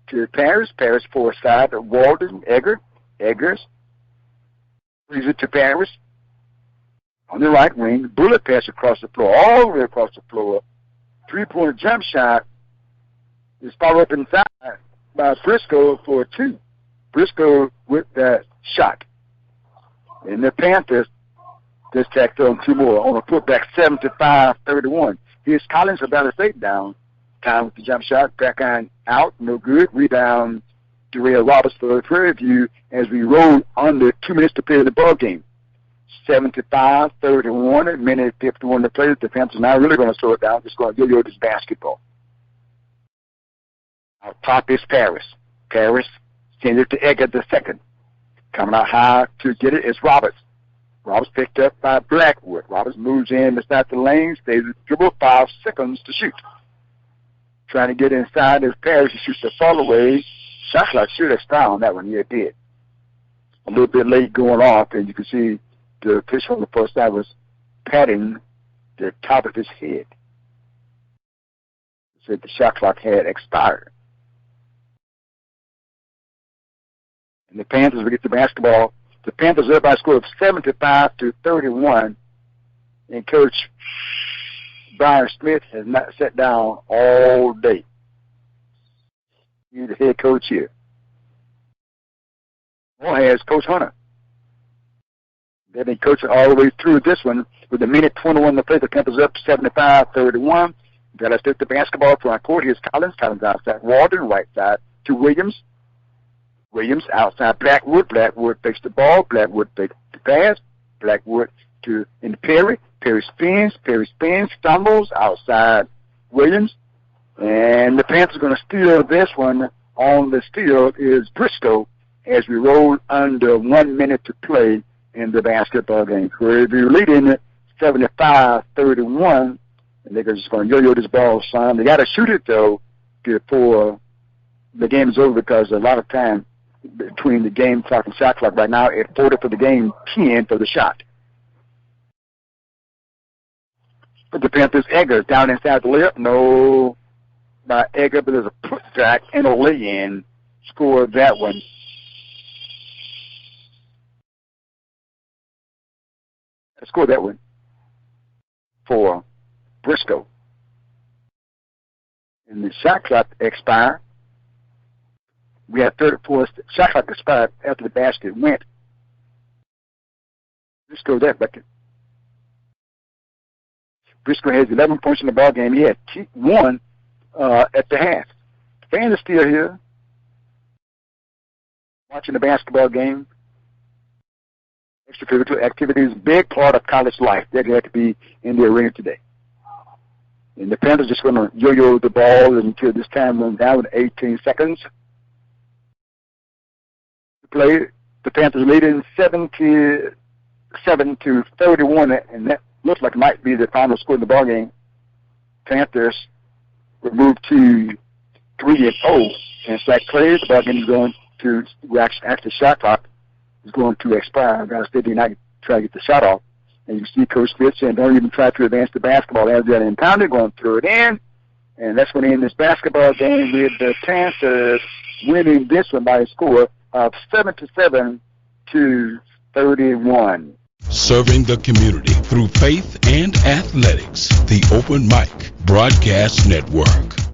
to Paris. Paris four side to Walden. Eggers. Brings it to Paris on the right wing. Bullet pass across the floor, all the way across the floor. Three-point jump shot is followed up inside by Briscoe for two. Briscoe with that shot. And the Panthers just tacked on two more on a putback, 75-31. Here's Collins for Valley State down. Time with the jump shot. Back on out, no good. Rebound. Darrell Roberts for Prairie View as we roll under 2 minutes to play the ball game. 75-31, a minute 51 to play. The Panthers are not really going to slow it down. Just going to yo-yo this basketball. Out top is Paris. Paris sends it to Edgar the second. Coming out high to get it is Roberts. Roberts picked up by Blackwood. Roberts moves in beside the lane, stays with dribble, 5 seconds to shoot. Trying to get inside is Paris. He shoots the fall away. Shot clock should have stopped on that one. Yeah, it did. A little bit late going off, and you can see the official on the first side was patting the top of his head. He said the shot clock had expired. And the Panthers will get the basketball. The Panthers are up by a score of 75-31, and Coach Brian Smith has not sat down all day. He's the head coach here. More has Coach Hunter. They've been coaching all the way through this one with a minute 21 to play. The Panthers up 75-31. Valley State the basketball front court. Here's Collins. Collins outside Walden, right side to Williams. Williams outside Blackwood. Blackwood takes the ball. Blackwood takes the pass. Blackwood to Perry. Perry spins. Stumbles outside Williams. And the Panthers are going to steal this one. On the steal is Briscoe as we roll under 1 minute to play in the basketball game. Prairie View leading 75-31. And they're just going to yo-yo this ball some. They got to shoot it, though, before the game is over because a lot of time between the game clock and shot clock right now at 40 for the game, 10 for the shot. But the Panthers, Edgar down inside the layup. No. By Edgar, but there's a putback and a lay-in. Score that one. Score that one for Briscoe. And the shot clock expired. We had 34. Shot clock expired after the basket went. Briscoe that bucket. Briscoe has 11 points in the ball game. He had 1 at the half. Fans are still here watching the basketball game. Extracurricular activities, big part of college life. They're going to be in the arena today. And the Panthers just going to yo-yo the ball until this time runs down with 18 seconds. The Panthers leading 77-31, and that looks like it might be the final score in the ball game. Panthers will move to 3-0, and Zach Clay, the ball game is going to actually shot clock is going to expire. Got to stay tonight, try to get the shot off. And you see Coach Fitz saying, don't even try to advance the basketball. As they're in town, they're going to throw it in. And that's going to end this basketball game with the Panthers winning this one by a score of 77-31. Serving the community through faith and athletics. The Open Mic Broadcast Network.